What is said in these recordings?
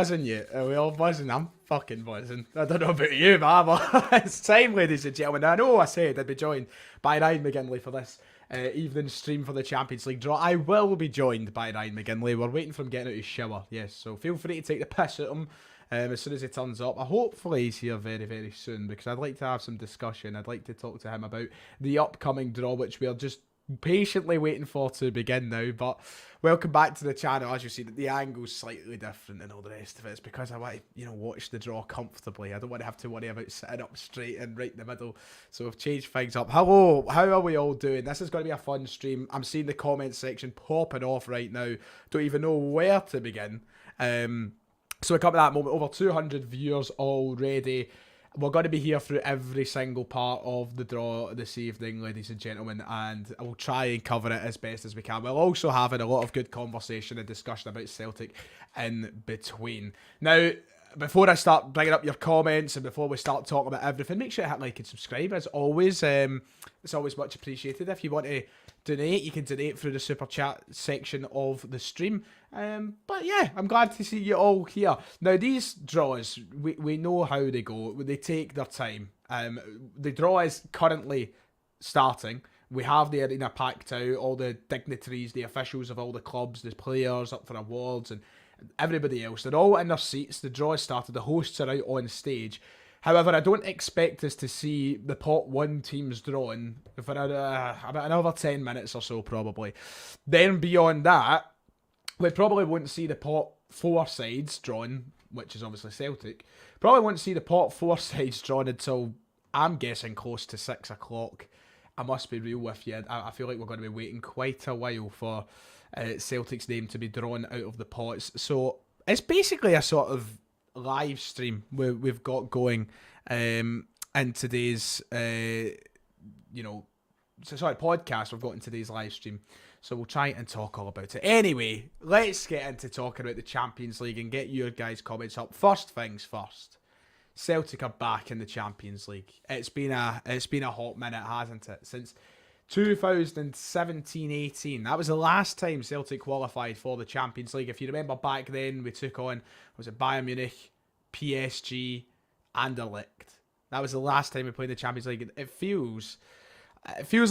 buzzing yet? Are we all buzzing? I'm fucking buzzing. I don't know about you, but it's time, ladies and gentlemen. I know I said I'd be joined by Ryan McGinley for this evening stream for the Champions League draw. I will be joined by Ryan McGinley. We're waiting for him getting out of his shower. Yes, so feel free to take the piss at him as soon as he turns up. Hopefully he's here very, very soon because I'd like to have some discussion. I'd like to talk to him about the upcoming draw, which we're just patiently waiting for to begin now. But welcome back to the channel. As you see, the angle's slightly different than all the rest of it. It's because I want to, watch the draw comfortably. I don't want to have to worry about sitting up straight and right in the middle. So we've changed things up. Hello, how are we all doing? This is going to be a fun stream. I'm seeing the comment section popping off right now. Don't even know where to begin. So we come to that moment. Over 200 viewers already. We're going to be here through every single part of the draw this evening, ladies and gentlemen, and I will try and cover it as best as we can. We'll also having a lot of good conversation and discussion about Celtic in between. Now, before I start bringing up your comments and before we start talking about everything, make sure to hit like and subscribe. As always, it's always much appreciated. If you want to donate, you can donate through the super chat section of the stream. But yeah, I'm glad to see you all here. Now, these draws, we know how they go. They take their time. The draw is currently starting. We have the arena packed out, all the dignitaries, the officials of all the clubs, the players up for awards, and everybody else. They're all in their seats. The draw has started. The hosts are out on stage. However, I don't expect us to see the pot 1 teams drawn for about another 10 minutes or so, probably. Then beyond that, we probably won't see the pot 4 sides drawn, which is obviously Celtic. Probably won't see the pot 4 sides drawn until, I'm guessing, close to 6 o'clock. I must be real with you. I feel like we're going to be waiting quite a while for Celtic's name to be drawn out of the pots. So it's basically a sort of live stream we've got going in today's podcast we've got in today's live stream, so we'll try and talk all about it. Anyway, let's get into talking about the Champions League and get your guys' comments up. First things first, Celtic are back in the Champions League. It's been a hot minute, hasn't it, since 2017-18. That was the last time Celtic qualified for the Champions League. If you remember back then, we took on, was it Bayern Munich, PSG, Anderlecht. That was the last time we played the Champions League. It feels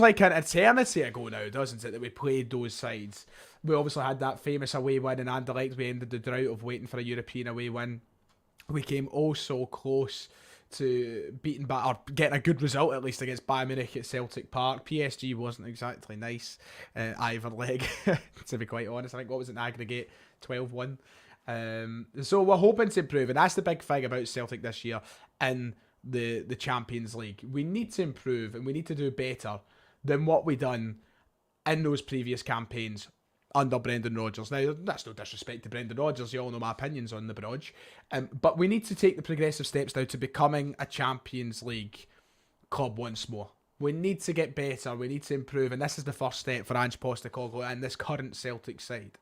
like an eternity ago now, doesn't it, that we played those sides. We obviously had that famous away win in Anderlecht. We ended the drought of waiting for a European away win. We came oh so close to beating or getting a good result at least against Bayern Munich at Celtic Park. PSG wasn't exactly nice either leg, to be quite honest. I think, what was it in aggregate? 12-1. So we're hoping to improve, and that's the big thing about Celtic this year in the Champions League. We need to improve, and we need to do better than what we done in those previous campaigns under Brendan Rodgers. Now, that's no disrespect to Brendan Rodgers. You all know my opinions on the Brodge. But we need to take the progressive steps now to becoming a Champions League club once more. We need to get better. We need to improve. And this is the first step for Ange Postecoglou and this current Celtic side.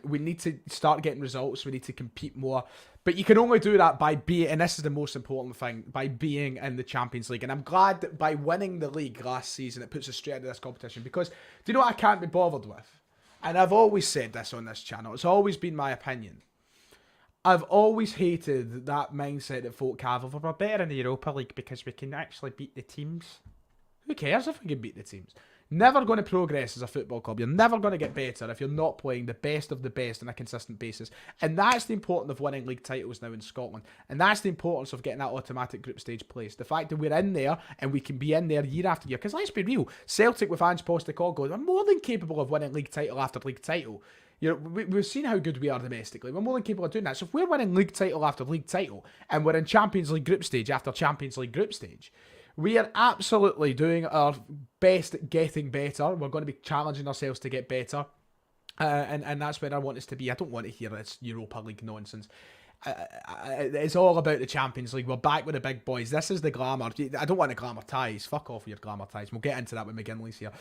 We need to start getting results. We need to compete more. But you can only do that by being, and this is the most important thing, by being in the Champions League. And I'm glad that by winning the league last season, it puts us straight into this competition. Because, do you know what I can't be bothered with? And I've always said this on this channel. It's always been my opinion. I've always hated that mindset that folk have of, we're better in the Europa League because we can actually beat the teams. Who cares if we can beat the teams? Never going to progress as a football club. You're never going to get better if you're not playing the best of the best on a consistent basis. And that's the importance of winning league titles now in Scotland. And that's the importance of getting that automatic group stage place. The fact that we're in there and we can be in there year after year. Because let's be real, Celtic with Ange Postecoglou are more than capable of winning league title after league title. We've seen how good we are domestically. We're more than capable of doing that. So if we're winning league title after league title and we're in Champions League group stage after Champions League group stage, we are absolutely doing our best at getting better. We're going to be challenging ourselves to get better. And that's where I want us to be. I don't want to hear this Europa League nonsense. It's all about the Champions League. We're back with the big boys. This is the glamour. I don't want to glamour ties. Fuck off with your glamour ties. We'll get into that when McGinley's here.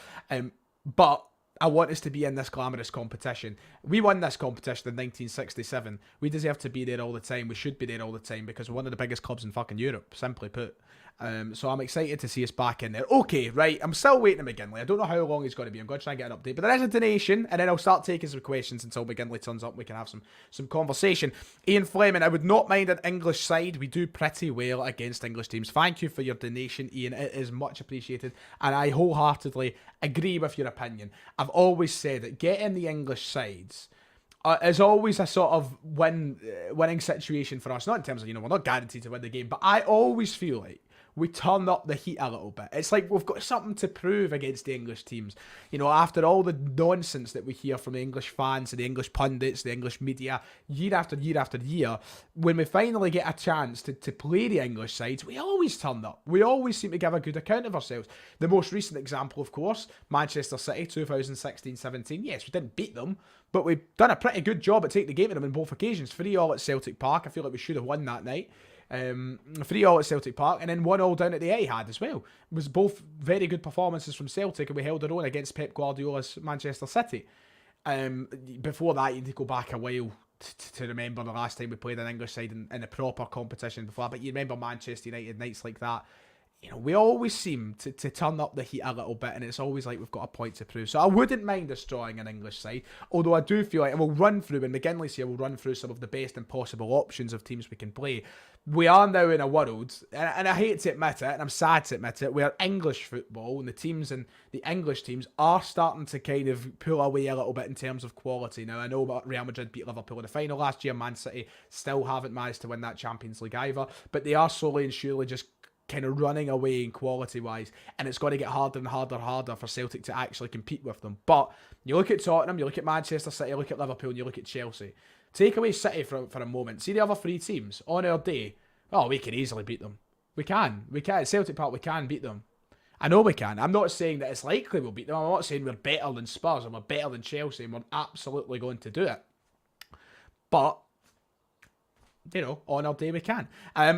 But I want us to be in this glamorous competition. We won this competition in 1967. We deserve to be there all the time. We should be there all the time because we're one of the biggest clubs in fucking Europe, simply put. So I'm excited to see us back in there. Okay, right, I'm still waiting on McGinley. I don't know how long he's going to be. I'm going to try and get an update. But there is a donation, and then I'll start taking some questions until McGinley turns up and we can have some conversation. Ian Fleming, I would not mind an English side. We do pretty well against English teams. Thank you for your donation, Ian. It is much appreciated, and I wholeheartedly agree with your opinion. I've always said that getting the English sides is always a sort of winning situation for us. Not in terms of, we're not guaranteed to win the game, but I always feel like we turn up the heat a little bit. It's like we've got something to prove against the English teams. After all the nonsense that we hear from the English fans and the English pundits, the English media, year after year after year, when we finally get a chance to play the English sides, we always turn up. We always seem to give a good account of ourselves. The most recent example, of course, Manchester City, 2016-17. Yes, we didn't beat them, but we've done a pretty good job at taking the game to them on both occasions. 3-3 at Celtic Park. I feel like we should have won that night. 3-3 at Celtic Park, and then 1-1 down at the Etihad as well. It was both very good performances from Celtic, and we held our own against Pep Guardiola's Manchester City. Before that, you need to go back a while to remember the last time we played an English side in a proper competition before. But you remember Manchester United nights like that. We always seem to turn up the heat a little bit, and it's always like we've got a point to prove. So I wouldn't mind destroying an English side, although I do feel like, and we'll run through, when McGinley's here, we'll run through some of the best and possible options of teams we can play. We are now in a world, and I hate to admit it, and I'm sad to admit it, where English football and the teams and the English teams are starting to kind of pull away a little bit in terms of quality. Now, I know Real Madrid beat Liverpool in the final last year. Man City still haven't managed to win that Champions League either, but they are slowly and surely just kind of running away in quality-wise, and it's going to get harder and harder for Celtic to actually compete with them. But you look at Tottenham, you look at Manchester City, you look at Liverpool, and you look at Chelsea. Take away City for a moment. See the other three teams on our day. Oh, we can easily beat them. We can. At Celtic Park, we can beat them. I know we can. I'm not saying that it's likely we'll beat them. I'm not saying we're better than Spurs and we're better than Chelsea and we're absolutely going to do it. But on our day we can.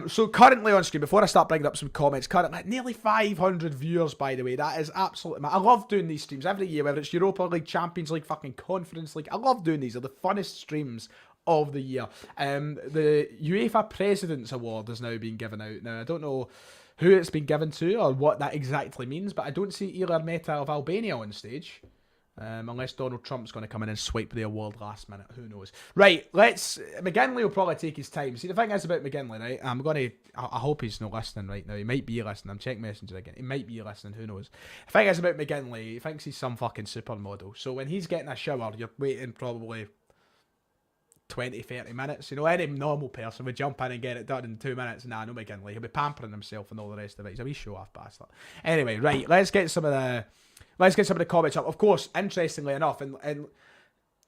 So currently on screen, before I start bringing up some comments, currently nearly 500 viewers, by the way. That is absolutely mad. I love doing these streams every year, whether it's Europa League, Champions League, fucking Conference League. I love doing these. They're the funnest streams of the year. The UEFA President's Award is now being given out. Now, I don't know who it's been given to or what that exactly means, but I don't see Ilir Meta of Albania on stage. Unless Donald Trump's going to come in and swipe the award last minute. Who knows? Right, McGinley will probably take his time. See, the thing is about McGinley, right? I hope he's not listening right now. He might be listening. I'm checking Messenger again. He might be listening. Who knows? The thing is about McGinley, he thinks he's some fucking supermodel. So when he's getting a shower, you're waiting probably 20, 30 minutes. Any normal person would jump in and get it done in 2 minutes. Nah, no McGinley. He'll be pampering himself and all the rest of it. He's a wee show-off bastard. Anyway, right, let's get some of the comments up. Of course, interestingly enough, and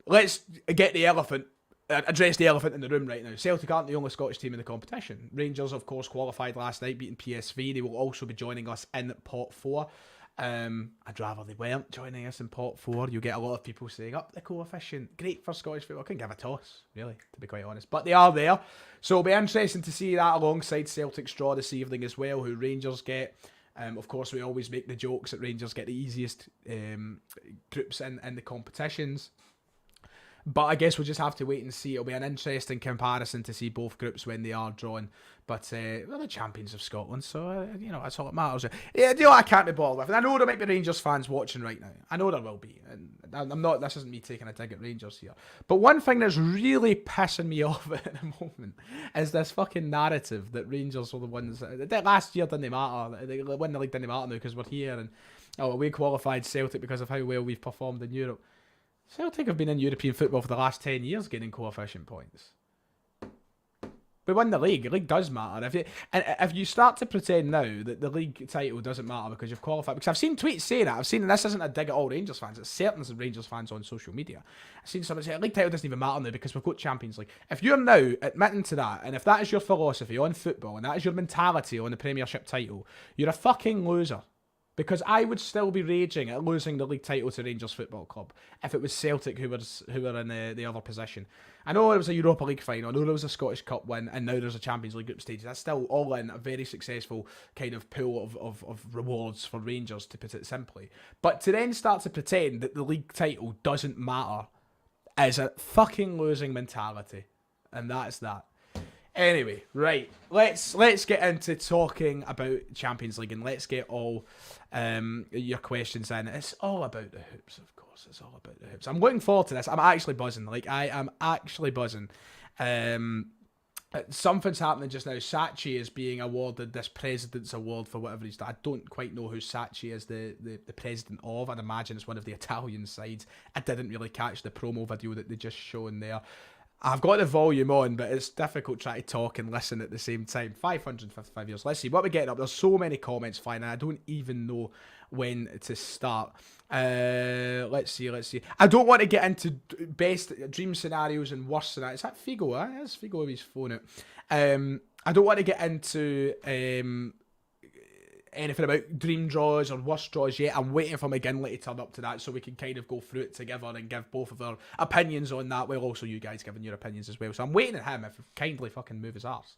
let's get the elephant, address the elephant in the room right now. Celtic aren't the only Scottish team in the competition. Rangers, of course, qualified last night, beating PSV. They will also be joining us in pot 4. I'd rather they weren't joining us in pot 4. You get a lot of people saying, up the coefficient, great for Scottish football. I couldn't give a toss, really, to be quite honest. But they are there. So it'll be interesting to see that alongside Celtic's draw this evening as well, who Rangers get. Of course, we always make the jokes that Rangers get the easiest groups in the competitions. But I guess we'll just have to wait and see. It'll be an interesting comparison to see both groups when they are drawn. But we're the champions of Scotland, so, that's all that matters. Yeah, I can't be bothered with. And I know there might be Rangers fans watching right now. I know there will be. And I'm not, this isn't me taking a dig at Rangers here. But one thing that's really pissing me off at the moment is this fucking narrative that Rangers were the ones that last year didn't matter. They win the league didn't matter now because we're here. And we qualified Celtic because of how well we've performed in Europe. Celtic have been in European football for the last 10 years gaining coefficient points. We won the league. The league does matter. If you start to pretend now that the league title doesn't matter because you've qualified, because I've seen tweets saying that. I've seen, and this isn't a dig at all Rangers fans, it's certain Rangers fans on social media. I've seen someone say the league title doesn't even matter now because we've got Champions League. If you're now admitting to that, and if that is your philosophy on football, and that is your mentality on the Premiership title, you're a fucking loser. Because I would still be raging at losing the league title to Rangers Football Club if it was Celtic who were in the other position. I know it was a Europa League final, I know there was a Scottish Cup win, and now there's a Champions League group stage. That's still all in a very successful kind of pool of rewards for Rangers, to put it simply. But to then start to pretend that the league title doesn't matter is a fucking losing mentality. And that's that. Anyway, right. Let's get into talking about Champions League, and let's get all your questions in. It's all about the hoops, of course. It's all about the hoops. I'm looking forward to this. I'm actually buzzing. Like, I am actually buzzing. Something's happening just now. Sachi is being awarded this President's Award for whatever he's done. I don't quite know who Sachi is the president of. I'd imagine it's one of the Italian sides. I didn't really catch the promo video that they just shown there. I've got the volume on, but it's difficult trying to talk and listen at the same time. 555 years. Let's see what we're getting up. There's so many comments flying, and I don't even know when to start. Let's see. I don't want to get into best dream scenarios and worst scenarios. Is that Figo? That's Figo with his phone out. I don't want to get into anything about dream draws or worst draws yet. I'm waiting for McGinley to turn up to that so we can kind of go through it together and give both of our opinions on that, while also you guys giving your opinions as well. So I'm waiting at him if kindly fucking move his arse.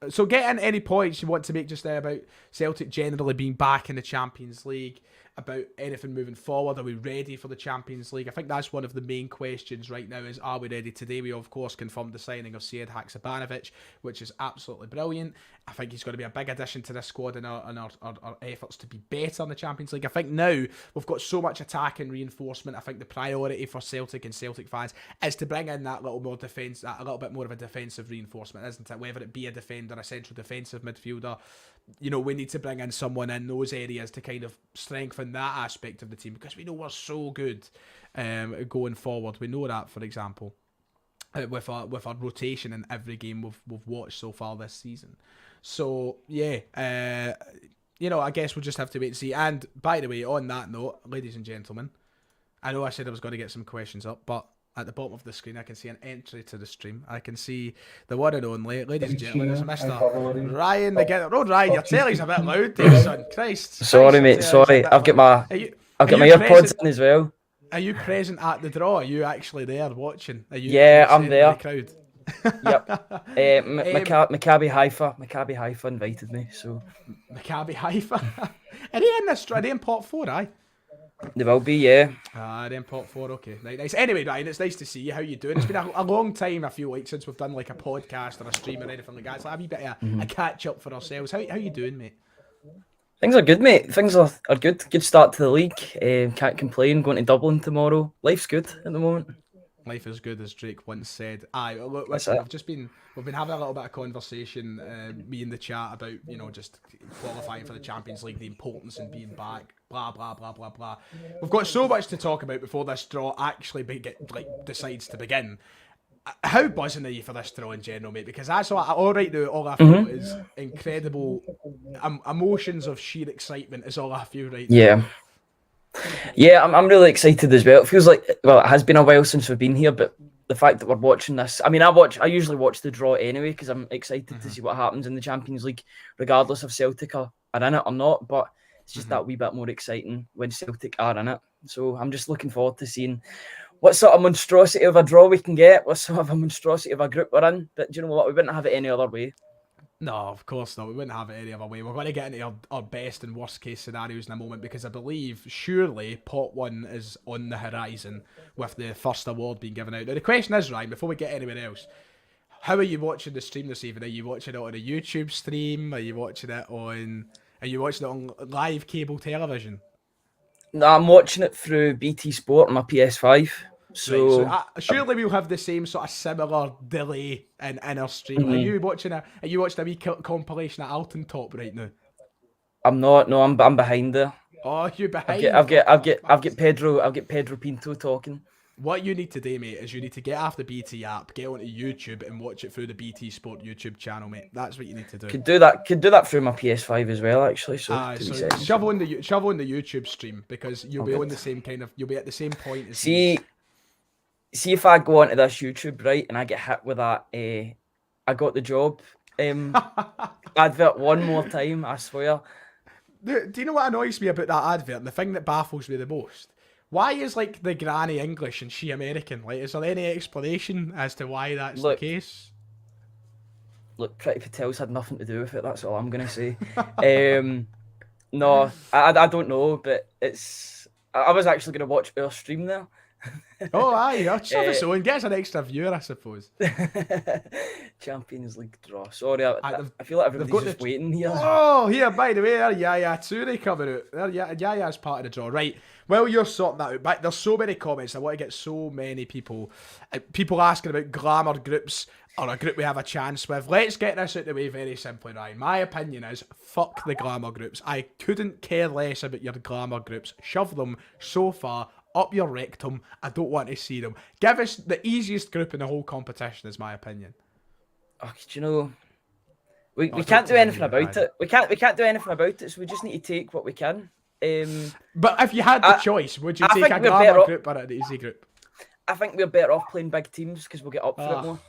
So get in any points you want to make just now about Celtic generally being back in the Champions League, about anything moving forward. Are we ready for the Champions League? I think that's one of the main questions right now is, are we ready today? We, of course, confirmed the signing of Sead Haksabanovic, which is absolutely brilliant. I think he's going to be a big addition to this squad and our efforts to be better in the Champions League. I think now we've got so much attack and reinforcement. I think the priority for Celtic and Celtic fans is to bring in that little more defence, a little bit more of a defensive reinforcement, isn't it? Whether it be a defender, a central defensive midfielder, you know, we need to bring in someone in those areas to kind of strengthen that aspect of the team, because we know we're so good going forward. We know that, for example, with our rotation in every game we've watched so far this season. So yeah, you know, I guess we'll just have to wait and see. And by the way, on that note, ladies and gentlemen, I know I said I was going to get some questions up, but at the bottom of the screen, I can see an entry to the stream. I can see the one and only, ladies and gentlemen, it's Mr. Ryan McGinley. Oh, Ryan, your telly's a bit loud there, son. Christ. Sorry, mate. Sorry. I've got my AirPods in as well. Are you present at the draw? Are you actually there watching? Yeah, I'm there. The crowd? Yep. Maccabi Haifa invited me. So Maccabi Haifa. Are they in this? Are they in pot 4? Aye. They will be, yeah. Then pot 4, okay. Nice. Anyway, Ryan, it's nice to see you. How you doing? It's been a long time, I feel like, since we've done like a podcast or a stream or anything like that. It's like a wee bit of a catch up for ourselves. How you doing, mate? Things are good, mate. Things are good. Good start to the league. Can't complain. Going to Dublin tomorrow. Life's good at the moment. Life is good, as Drake once said. Aye, look, listen, we've been having a little bit of conversation, me in the chat, about, you know, just qualifying for the Champions League, the importance in being back, blah blah blah blah blah. We've got so much to talk about before this draw actually decides to begin. How buzzing are you for this draw in general, mate? Because all I feel is incredible emotions of sheer excitement is all I feel right now. Yeah, I'm really excited as well. It feels like, well, it has been a while since we've been here, but the fact that we're watching this, I mean, I usually watch the draw anyway because I'm excited to see what happens in the Champions League, regardless if Celtic are in it or not. But it's just that wee bit more exciting when Celtic are in it. So I'm just looking forward to seeing what sort of monstrosity of a draw we can get, what sort of a monstrosity of a group we're in. But do you know what? We wouldn't have it any other way. No, of course not. We wouldn't have it any other way. We're going to get into our best and worst case scenarios in a moment, because I believe surely pot 1 is on the horizon with the first award being given out. Now the question is, Ryan, before we get anywhere else, how are you watching the stream this evening? Are you watching it on a YouTube stream? Are you watching it on live cable television? No, I'm watching it through BT Sport on my PS5. So, right, so surely we'll have the same sort of similar delay in our stream. Are you watching a wee compilation of Alton Top right now? I'm not. No, I'm behind there. Oh, you're behind. I've got Pedro Pinto talking. What you need to do, mate, is you need to get off the BT app, get onto YouTube, and watch it through the BT Sport YouTube channel, mate. That's what you need to do. Could do that through my PS5 as well, actually. So, shove on the YouTube stream, because you'll be on the same you'll be at the same point as me. See if I go onto this YouTube, right, and I get hit with that I got the job advert one more time, I swear. Do you know what annoys me about that advert, and the thing that baffles me the most? Why is, like, the granny English and she American? Like, is there any explanation as to why that's the case? Look, Pretty Patel's had nothing to do with it, that's all I'm going to say. No, I don't know, but I was actually going to watch our stream there. Oh, aye, that's of its own. Gets an extra viewer, I suppose. Champions League draw. Sorry, I feel like They've everybody's got just the. waiting here. Oh, here, by the way, there Yaya Toure coming out. There, Yaya's part of the draw. Right, well, you're sorting that out. But there's so many comments. I want to get so many people. People asking about glamour groups or a group we have a chance with. Let's get this out of the way very simply, Ryan. My opinion is, fuck the glamour groups. I couldn't care less about your glamour groups. Shove them so far up your rectum. I don't want to see them. Give us the easiest group in the whole competition, is my opinion. Oh, do you know, we can't do anything about it. We can't do anything about it. So we just need to take what we can. But if you had the choice, would you take a glamour group or an easy group? I think we're better off playing big teams because we'll get up for it more.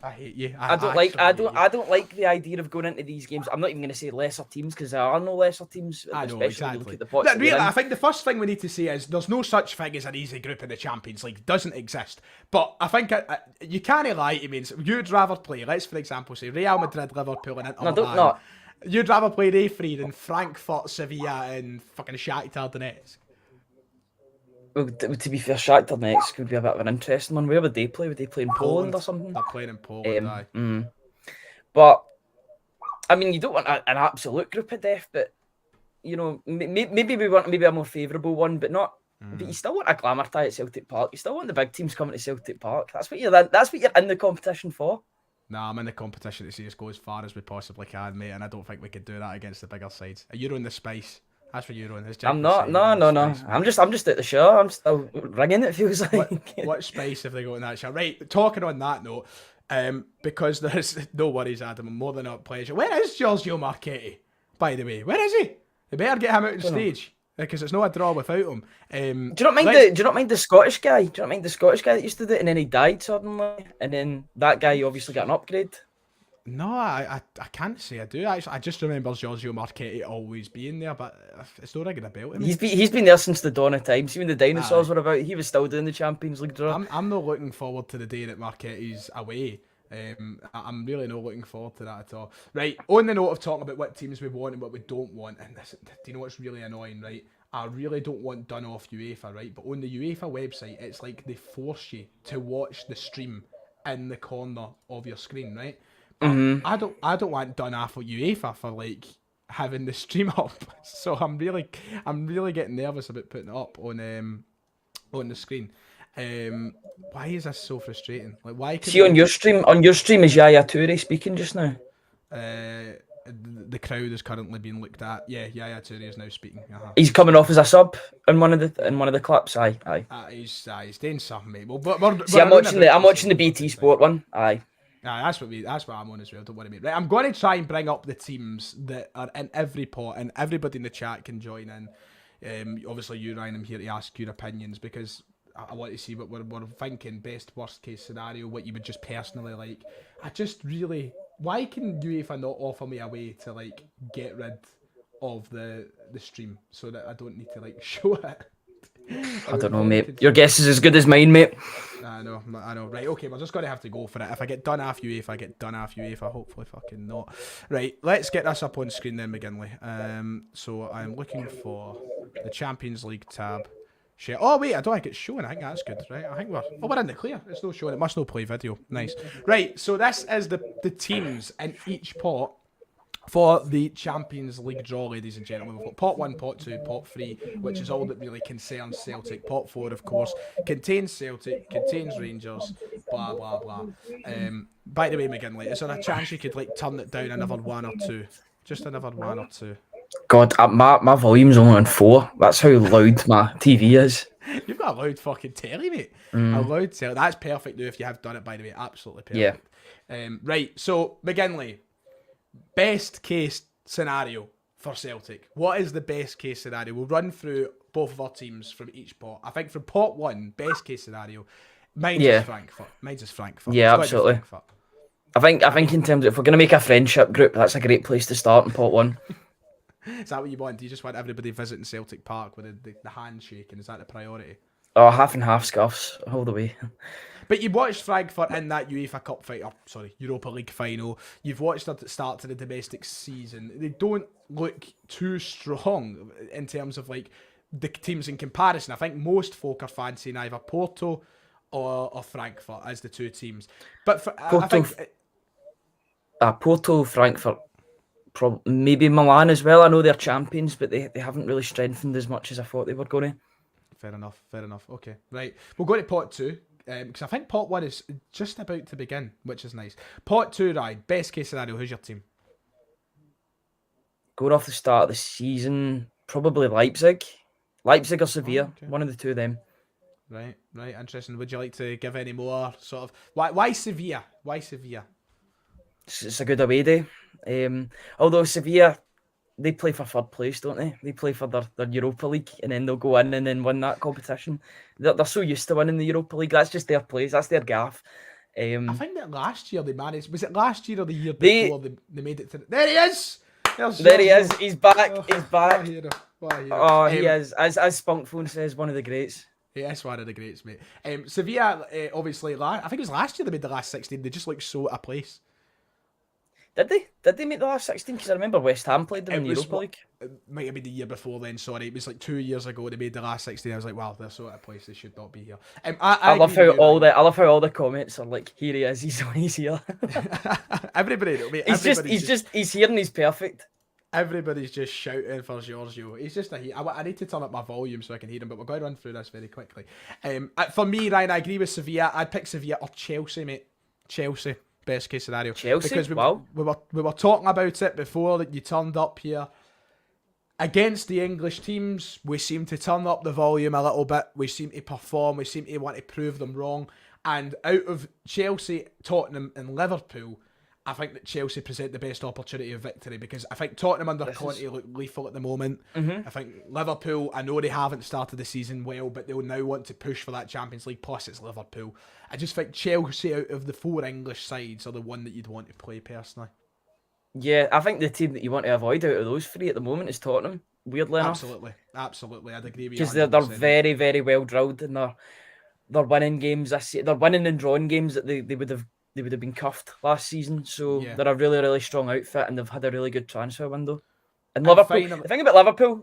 I hate you. I don't like the idea of going into these games. I'm not even going to say lesser teams because there are no lesser teams. I know, especially exactly. when you look at the pots really, I think the first thing we need to say is there's no such thing as an easy group in the Champions League. It doesn't exist. But I think you can't lie to me. You'd rather play, let's for example say Real Madrid, Liverpool, and Inter. No, don't not. You'd rather play Referee than Frankfurt, Sevilla, and fucking Shakhtar Donetsk. Well, to be fair, Shakhtar next could be a bit of an interesting one. Where would they play? Would they play in Poland or something? They're playing in Poland, aye. But, I mean, you don't want an absolute group of death, but, you know, maybe we want a more favourable one, but not. But you still want a glamour tie at Celtic Park. You still want the big teams coming to Celtic Park. That's what you're in the competition for. Nah, I'm in the competition to see us go as far as we possibly can, mate, and I don't think we could do that against the bigger sides. Are you on the spice? That's for you, Ron. I'm not. No. I'm just at the show. I'm still ringing. It feels like. What space have they got in that show? Right. Talking on that note, because there's no worries, Adam. I'm more than a pleasure. Where is Giorgio Marchetti? By the way, where is he? They better get him out on stage because it's not a draw without him. Do you not mind the Scottish guy? Do you not mind the Scottish guy that used to do it and then he died suddenly, and then that guy obviously got an upgrade? No, I can't say I do. I just remember Giorgio Marchetti always being there, but it's not ringing a bell to me. He's been there since the dawn of time. See, when the dinosaurs were about, he was still doing the Champions League draw. I'm not looking forward to the day that Marchetti's away. I'm really not looking forward to that at all. Right, on the note of talking about what teams we want and what we don't want, and this, do you know what's really annoying, right? I really don't want done off UEFA, right? But on the UEFA website, it's like they force you to watch the stream in the corner of your screen, right? I don't want done off of UEFA for like having the stream up. So I'm really getting nervous about putting it up on the screen. Why is this so frustrating? Like, why? See, on your stream is Yaya Toure speaking just now. The crowd is currently being looked at. Yeah, Yaya Toure is now speaking. He's coming off as a sub in one of the clips. Aye. He's doing something, mate. Well, I'm watching the BT Sport one. Aye. That's what I'm on as well. Don't worry, mate. Right, I'm going to try and bring up the teams that are in every pot, and everybody in the chat can join in. Obviously, you, Ryan, I'm here to ask your opinions because I want to see what we're thinking. Best, worst case scenario, what you would just personally like. Why can UEFA not offer me a way to like get rid of the stream so that I don't need to like show it? I don't know, mate. Your guess is as good as mine, mate. I know. Right, okay, we're just going to have to go for it. If I get done off UEFA, I get done off UEFA. Hopefully fucking not. Right, let's get this up on screen then, McGinley. So I'm looking for the Champions League tab. Oh, wait, I don't think it's showing. I think that's good, right? I think we're in the clear. It's not showing. It must not play video. Nice. Right, so this is the teams in each pot for the Champions League draw, ladies and gentlemen. We've got pot 1, pot 2, pot 3, which is all that really concerns Celtic. Pot 4, of course, contains Celtic, contains Rangers, blah, blah, blah. By the way, McGinley, is there a chance you could like turn it down another 1 or 2? Just another 1 or 2. God, my volume's only on 4. That's how loud my TV is. You've got a loud fucking telly, mate. A loud telly. That's perfect, though, if you have done it, by the way. Absolutely perfect. Yeah. Right, so, McGinley, best case scenario for Celtic. What is the best case scenario? We'll run through both of our teams from each pot. I think from pot 1, best case scenario, mine's is Frankfurt. Yeah, absolutely. Frankfurt. I think in terms of, if we're going to make a friendship group, that's a great place to start in pot 1. Is that what you want? Do you just want everybody visiting Celtic Park with the handshake, and is that the priority? Oh, half and half scuffs all the way. But you watched Frankfurt in that UEFA Cup Europa League final. You've watched them at the start to the domestic season. They don't look too strong in terms of like the teams in comparison. I think most folk are fancying either Porto or Frankfurt as the two teams. But I think Porto, Frankfurt, maybe Milan as well. I know they're champions, but they haven't really strengthened as much as I thought they were going to. Fair enough. Okay, right. We'll go to pot 2, because I think pot 1 is just about to begin, which is nice. Pot 2, Ryan, best case scenario, who's your team? Going off the start of the season, probably Leipzig. Leipzig or Sevilla, one of the two of them. Right, interesting. Would you like to give any more sort of... Why Sevilla? It's a good away day. Although Sevilla, they play for third place, don't they? They play for their Europa League, and then they'll go in and then win that competition. They're so used to winning the Europa League. That's just their place. That's their gaff. I think that last year they managed... Was it last year or the year before they made it to... There he is! There he is. He's back. He's back. What a hero. Oh, he is. As Spunkphone says, one of the greats. He is one of the greats, mate. Sevilla, obviously, I think it was last year they made the last 16. They just looked so out of place. Did they? Did they make the last 16? Because I remember West Ham played them in the Europa League. It might have been the year before then, sorry. It was like 2 years ago they made the last 16. I was like, wow, they're so out of place. They should not be here. I love how all the comments are like, here he is, he's here. Everybody, mate, he's here and he's perfect. Everybody's just shouting for Giorgio. He's just I need to turn up my volume so I can hear him, but we're going to run through this very quickly. For me, Ryan, I agree with Sevilla. I'd pick Sevilla or Chelsea, mate. Chelsea, best case scenario. Chelsea, because we were talking about it before that you turned up here. Against the English teams, we seem to turn up the volume a little bit. We seem to perform. We seem to want to prove them wrong. And out of Chelsea, Tottenham and Liverpool, I think that Chelsea present the best opportunity of victory, because I think Tottenham under Conte look lethal at the moment. Mm-hmm. I think Liverpool, I know they haven't started the season well, but they'll now want to push for that Champions League, plus it's Liverpool. I just think Chelsea, out of the 4 English sides, are the one that you'd want to play personally. Yeah, I think the team that you want to avoid out of those 3 at the moment is Tottenham, weirdly enough. Absolutely, I'd agree with you. Because they're very, very well drilled, and they're winning games. They're winning and drawing games that they would have been cuffed last season, so they're a really, really strong outfit, and they've had a really good transfer window. And Liverpool, the thing about Liverpool,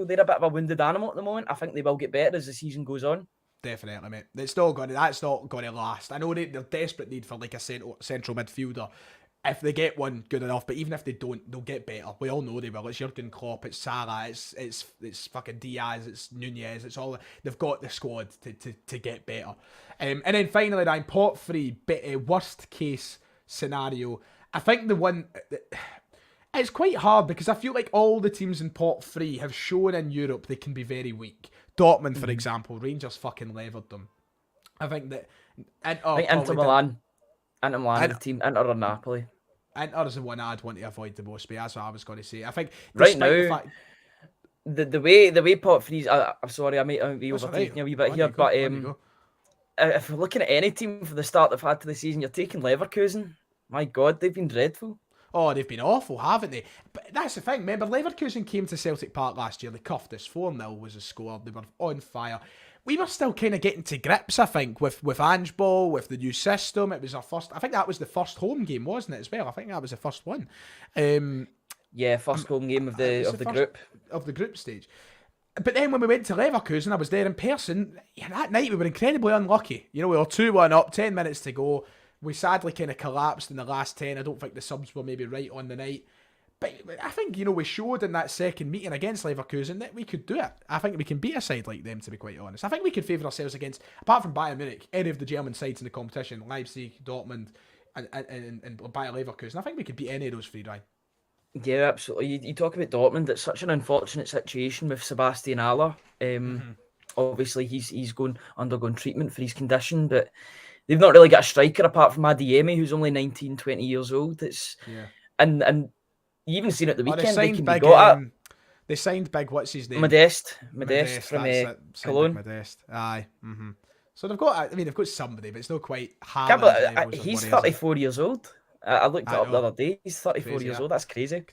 they're a bit of a wounded animal at the moment. I think they will get better as the season goes on. Definitely, mate. That's not going to last. I know they're desperate need for like a central midfielder. If they get one, good enough. But even if they don't, they'll get better. We all know they will. It's Jurgen Klopp, it's Salah, it's fucking Diaz, it's Nunez. It's all. They've got the squad to get better. And then finally, Ryan, pot 3, worst case scenario. I think the one. It's quite hard because I feel like all the teams in pot 3 have shown in Europe they can be very weak. Dortmund, for example, Rangers fucking levered them. I think that. Inter Milan. Inter Milan, the team. Inter or Napoli. Inter is the one I'd want to avoid the most, but that's what I was going to say. I think right now, the way pot 3's. I'm sorry, I might be overtaking a wee bit here, but if we're looking at any team for the start they've had to the season, you're taking Leverkusen. My God, they've been dreadful. Oh, they've been awful, haven't they? But that's the thing. Remember, Leverkusen came to Celtic Park last year. They cuffed us. 4-0 was the score. They were on fire. We were still kind of getting to grips, I think, with Ange Ball, with the new system. It was our first... I think that was the first home game, wasn't it, as well? I think that was the first one. First home game of the group. Of the group stage. But then when we went to Leverkusen, I was there in person. Yeah, that night we were incredibly unlucky. You know, we were 2-1 up, 10 minutes to go. We sadly kind of collapsed in the last 10. I don't think the subs were maybe right on the night. But I think, you know, we showed in that second meeting against Leverkusen that we could do it. I think we can beat a side like them, to be quite honest. I think we could favour ourselves against, apart from Bayern Munich, any of the German sides in the competition, Leipzig, Dortmund, and Bayer Leverkusen. I think we could beat any of those 3, right? Yeah, absolutely. You talk about Dortmund, it's such an unfortunate situation with Sebastian Haller. Obviously, he's undergoing treatment for his condition, but they've not really got a striker apart from Adeyemi, who's only 19, 20 years old. And you even seen at the weekend they can be got at. They signed big, what's his name? Modeste from Cologne. Modeste, aye. Mm-hmm. So they've got somebody, but it's not quite hard. He's 34 years old. I looked it up the other day. He's 34 years old. That's crazy.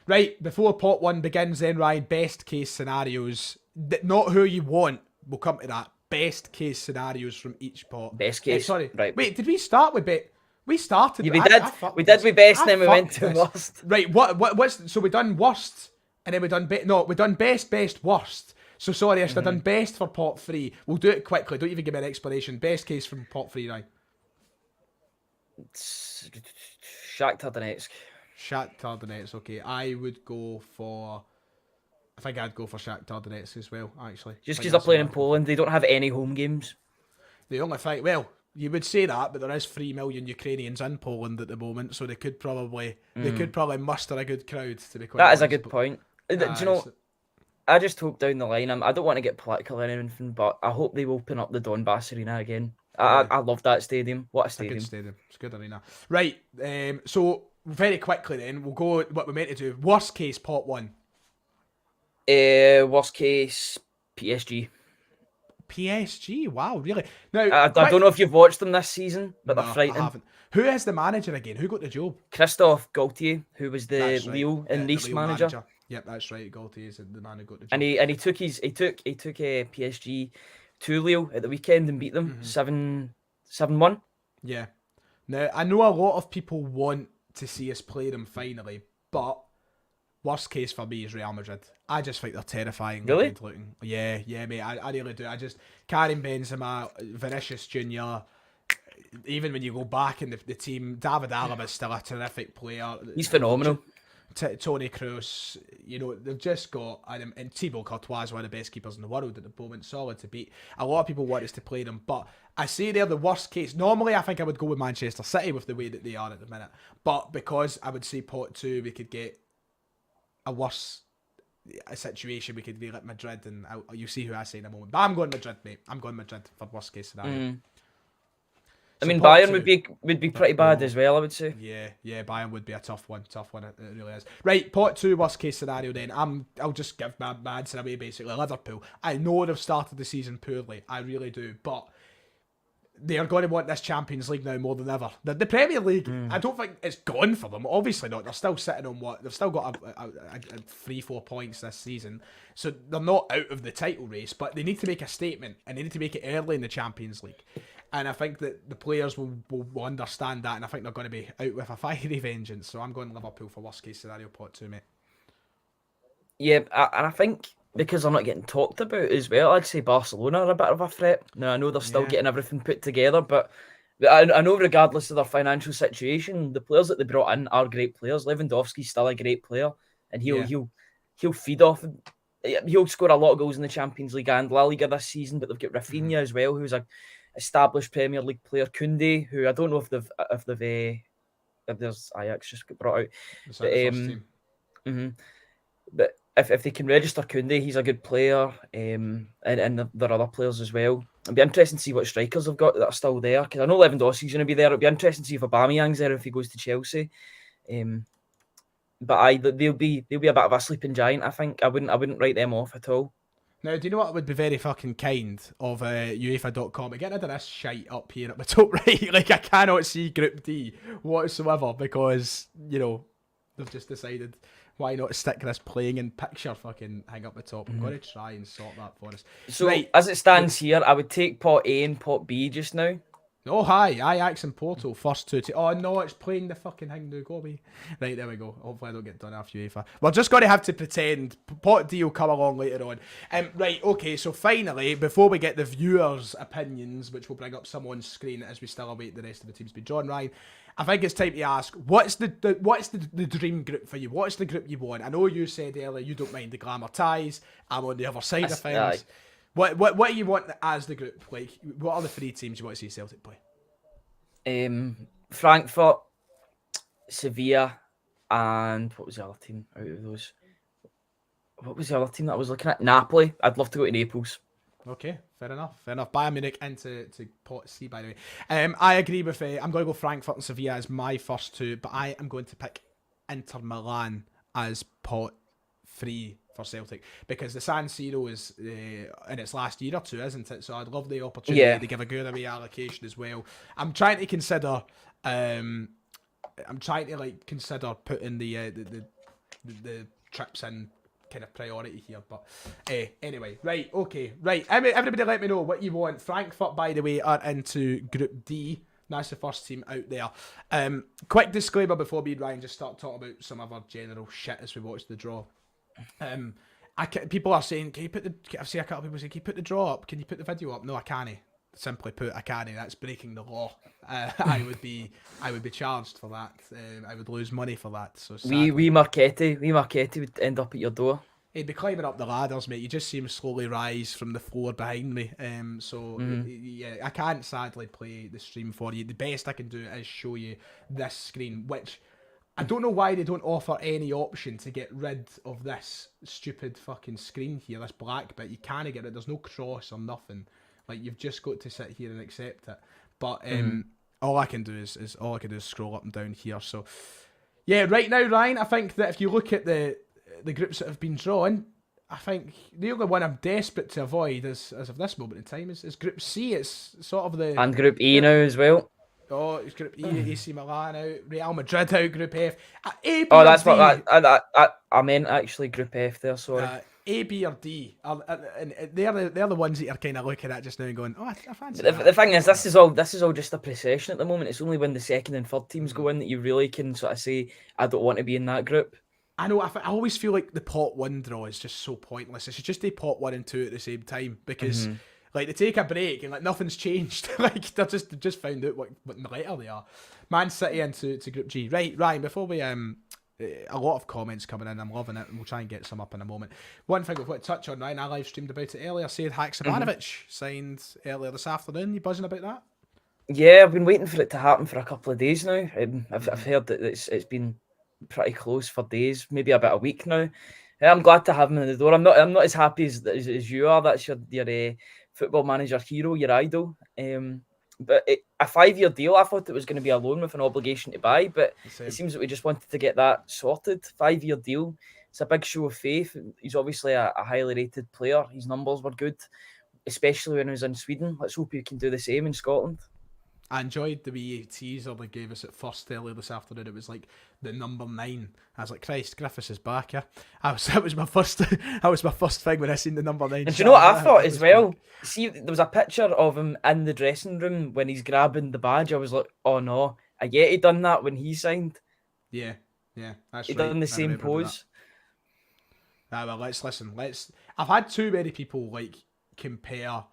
Right, before pot 1 begins then, Ryan, best case scenarios. Not who you want. We'll come to that. Best case scenarios from each pot. Best case. Sorry. Right. Wait, did we start with bet? We started. Yeah, we did with best, and then we went to worst. Right. What's so we done worst, and then we done best, worst. So sorry, I should have done best for pot 3. We'll do it quickly. Don't even give me an explanation. Best case from pot 3, right? Shakhtar Donetsk. Shakhtar Donetsk, okay. I would go for... I think I'd go for Shakhtar Donetsk as well, actually. Just because they're playing in Poland, they don't have any home games. The only thing... Well, you would say that, but there is 3 million Ukrainians in Poland at the moment, so they could probably muster a good crowd, to be quite honest. That is a good point. Do you know... I just hope down the line, I don't want to get political or anything, but I hope they open up the Donbass Arena again. I love that stadium. What a stadium. It's a good stadium. It's a good arena. Right, so very quickly then, we'll go what we're meant to do. Worst case, pot 1. Worst case, PSG. PSG? Wow, really? Now, I don't know if you've watched them this season, but they're frightening. I haven't. Who is the manager again? Who got the job? Christophe Gaultier, who was the Lille and Nice manager. Yep, that's right. Gaultier is the man who got the job. And he took PSG to Lille at the weekend and beat them 7-1. Yeah. Now, I know a lot of people want to see us play them finally, but worst case for me is Real Madrid. I just think they're terrifying. Really? Looking. Yeah, mate. I really do. Karim Benzema, Vinicius Junior. Even when you go back in the team, David Alaba is still a terrific player. He's phenomenal. Tony Kroos, they've just got, and Thibaut Courtois is one of the best keepers in the world at the moment, solid to beat. A lot of people want us to play them, but I say they're the worst case. Normally, I think I would go with Manchester City with the way that they are at the minute, but because I would say pot 2, we could get a worse situation. We could be like Madrid, and you see who I say in a moment. But I'm going Madrid, mate. I'm going Madrid for worst case scenario. I mean, Bayern would be pretty bad as well, I would say. Yeah, Bayern would be a tough one. It really is. Right, pot 2, worst case scenario then. I'll just give my answer away, basically. Liverpool. I know they've started the season poorly. I really do. But they are going to want this Champions League now more than ever. The Premier League, I don't think it's gone for them. Obviously not. They're still sitting on what? They've still got a 3-4 points this season. So they're not out of the title race, but they need to make a statement, and they need to make it early in the Champions League. And I think that the players will understand that, and I think they're going to be out with a fiery vengeance. So I'm going Liverpool for worst case scenario, pot 2, mate. Yeah, and I think because they're not getting talked about as well, I'd say Barcelona are a bit of a threat. Now, I know they're still getting everything put together, but I know regardless of their financial situation, the players that they brought in are great players. Lewandowski's still a great player, and he'll feed off. He'll score a lot of goals in the Champions League and La Liga this season, but they've got Rafinha as well, who's a established Premier League player. Koundé, who I don't know if there's Ajax just got brought out. But if they can register Koundé, he's a good player, and there are other players as well. It'll be interesting to see what strikers they've got that are still there, because I know Lewandowski's going to be there. It'll be interesting to see if Aubameyang's there if he goes to Chelsea. But they'll be a bit of a sleeping giant. I think I wouldn't write them off at all. Now, do you know what would be very fucking kind of UEFA.com? Get rid of this shite up here at the top right. Like, I cannot see Group D whatsoever because, they've just decided why not stick this playing in picture fucking hang up the top. I'm going to try and sort that for us. So, as it stands here, I would take pot A and pot B just now. Oh, hi. Ajax and Porto, first 2 to... Oh, no, it's playing the fucking thing now. Go away. Right, there we go. Hopefully I don't get done after UEFA. We're just going to have to pretend. Pot D will come along later on. Right, okay, so finally, before we get the viewers' opinions, which will bring up some on screen as we still await the rest of the teams to be John Ryan, I think it's time to ask, what's the dream group for you? What's the group you want? I know you said earlier you don't mind the glamour ties. I'm on the other side of things. Aye. What do you want as the group? Like, what are the 3 teams you want to see Celtic play? Frankfurt, Sevilla, and what was the other team out of those? What was the other team that I was looking at? Napoli. I'd love to go to Naples. Okay, fair enough. Bayern Munich into pot C, by the way. I agree with... I'm going to go Frankfurt and Sevilla as my first 2, but I am going to pick Inter Milan as pot 3 for Celtic, because the San Siro is in its last year or 2, isn't it? So I'd love the opportunity to give a good away allocation as well. I'm trying to consider putting the trips in kind of priority here, but anyway, right, okay, right. Everybody, let me know what you want. Frankfurt, by the way, are into Group D. That's the first team out there. Quick disclaimer before me and Ryan just start talking about some other general shit as we watch the draw. People are saying, can you put the? I've seen a couple of people saying, can you put the draw up? Can you put the video up? No, I can't. Simply put, I can't. That's breaking the law. I would be charged for that. I would lose money for that. So sadly, We Marchetti would end up at your door. he'd be climbing up the ladders, mate. You just see him slowly rise from the floor behind me. Yeah, I can't sadly play the stream for you. The best I can do is show you this screen, which I don't know why they don't offer any option to get rid of this stupid fucking screen here, this black bit. You can't get it. There's no cross or nothing. Like, you've just got to sit here and accept it. But all I can do is scroll up and down here. So yeah, right now, Ryan, I think that if you look at the groups that have been drawn, I think the only one I'm desperate to avoid as of this moment in time is Group C. It's sort of the... And Group E now as well. Oh, it's Group E, AC Milan out, Real Madrid out, Group F. A, B, Oh, or that's D, what I meant, actually, Group F there, sorry. A, B, or D. And they're the ones that you're kind of looking at just now and going, oh, I fancy The that. thing is, this is all just a procession at the moment. It's only when the second and third teams go in that you really can sort of say, I don't want to be in that group. I know, I always feel like the pot 1 draw is just so pointless. It should just do pot 1 and 2 at the same time, because like, they take a break and like nothing's changed. Like, they've just found out what later they are. Man City into Group G. Right, Ryan, before we a lot of comments coming in, I'm loving it, and we'll try and get some up in a moment. One thing we've got to touch on, Ryan, I live streamed about it earlier. Sead Haksabanovic signed earlier this afternoon. You buzzing about that? Yeah, I've been waiting for it to happen for a couple of days now. I've heard that it's been pretty close for days, maybe about a week now. I'm glad to have him in the door. I'm not as happy as you are. That's your football manager hero, your idol. But a 5-year deal, I thought it was going to be a loan with an obligation to buy, but it seems that we just wanted to get that sorted. 5-year deal. It's a big show of faith. He's obviously a highly rated player. His numbers were good, especially when he was in Sweden. Let's hope he can do the same in Scotland. I enjoyed the wee teaser they gave us at first earlier this afternoon. It was like the number 9. I was like, Christ, Griffiths is back, yeah. That was my first thing when I seen the number 9. And do you know what I thought as well? Cool. See, there was a picture of him in the dressing room when he's grabbing the badge. I was like, oh no, I get he done that when he signed. Yeah, that's he right. done the same pose. Nah, well, let's listen. I've had too many people like compare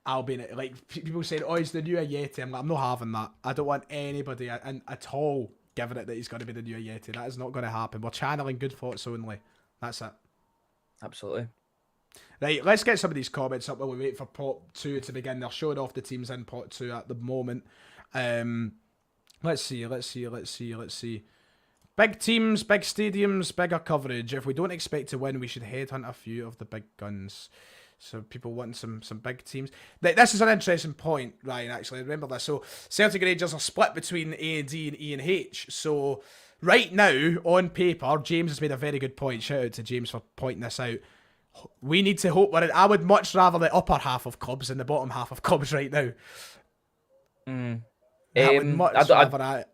Albion, like people saying, "Oh, he's the new Yeti." I'm like, I'm not having that. I don't want anybody at all giving it that he's going to be the new Yeti. That is not going to happen. We're channeling good thoughts only. That's it. Absolutely. Right, let's get some of these comments up while we wait for pot 2 to begin. They're showing off the teams in pot 2 at the moment. Let's see. Big teams, big stadiums, bigger coverage. If we don't expect to win, we should headhunt a few of the big guns. So people want some big teams. This is an interesting point, Ryan, actually. Remember this. So Celtic and Rangers are split between A and D and E and H. So right now, on paper, James has made a very good point. Shout out to James for pointing this out. We need to hope we're in. I would much rather the upper half of clubs than the bottom half of clubs right now. I would much rather that.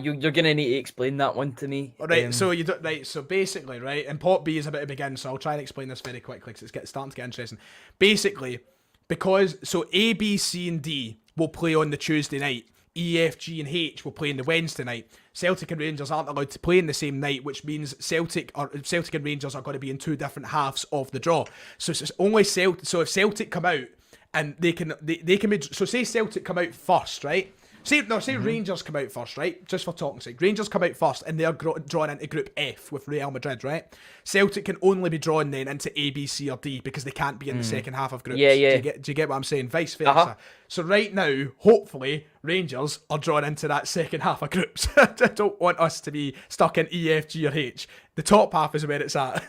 You're gonna need to explain that one to me. Right, so basically, right, and pot B is about to begin, so I'll try and explain this very quickly because it's starting to get interesting. Basically, because A, B, C, and D will play on the Tuesday night, E, F, G, and H will play on the Wednesday night. Celtic and Rangers aren't allowed to play in the same night, which means Celtic and Rangers are going to be in 2 different halves of the draw. So it's only Celtic. So if Celtic come out and they can be, so say Celtic come out first, right? Say Rangers come out first, right? Just for talking's sake. Rangers come out first and they're drawn into Group F with Real Madrid, right? Celtic can only be drawn then into A, B, C or D because they can't be in the second half of groups. Yeah. Do you get what I'm saying? Vice versa. So right now, hopefully, Rangers are drawn into that second half of groups. I don't want us to be stuck in E, F, G or H. The top half is where it's at.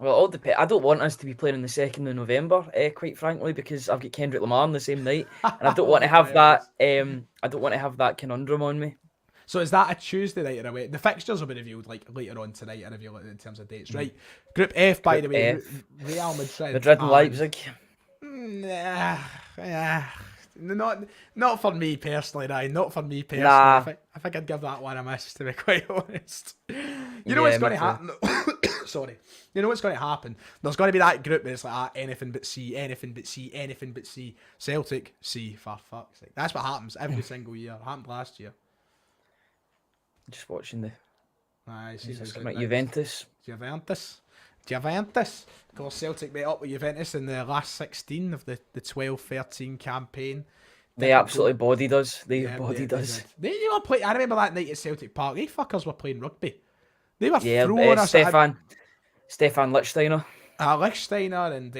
Well, all depends. I don't want us to be playing on the 2nd of November, quite frankly, because I've got Kendrick Lamar on the same night, and I don't want to have that. I don't want to have that conundrum on me. So is that a Tuesday night or away? The fixtures will be revealed like later on tonight. I reveal it in terms of dates, right? Group F, by the way, Real Madrid, Madrid and Leipzig. Not for me personally, Ryan. Not for me personally. Nah. I think I'd give that one a miss, to be quite honest. You know what's going to happen? Sorry. You know what's going to happen? There's going to be that group where it's like anything but C, anything but C, anything but C. Celtic, C, for fuck's sake. That's what happens every single year. It happened last year. Just watching the Juventus. Juventus. Of course, Celtic met up with Juventus in the last 16 of the 12-13 campaign. They absolutely bodied us. They bodied they us. did. They were playing. I remember that night at Celtic Park. They fuckers were playing rugby. They were Yeah, throwing us. Stefan Lichtsteiner. Lichtsteiner and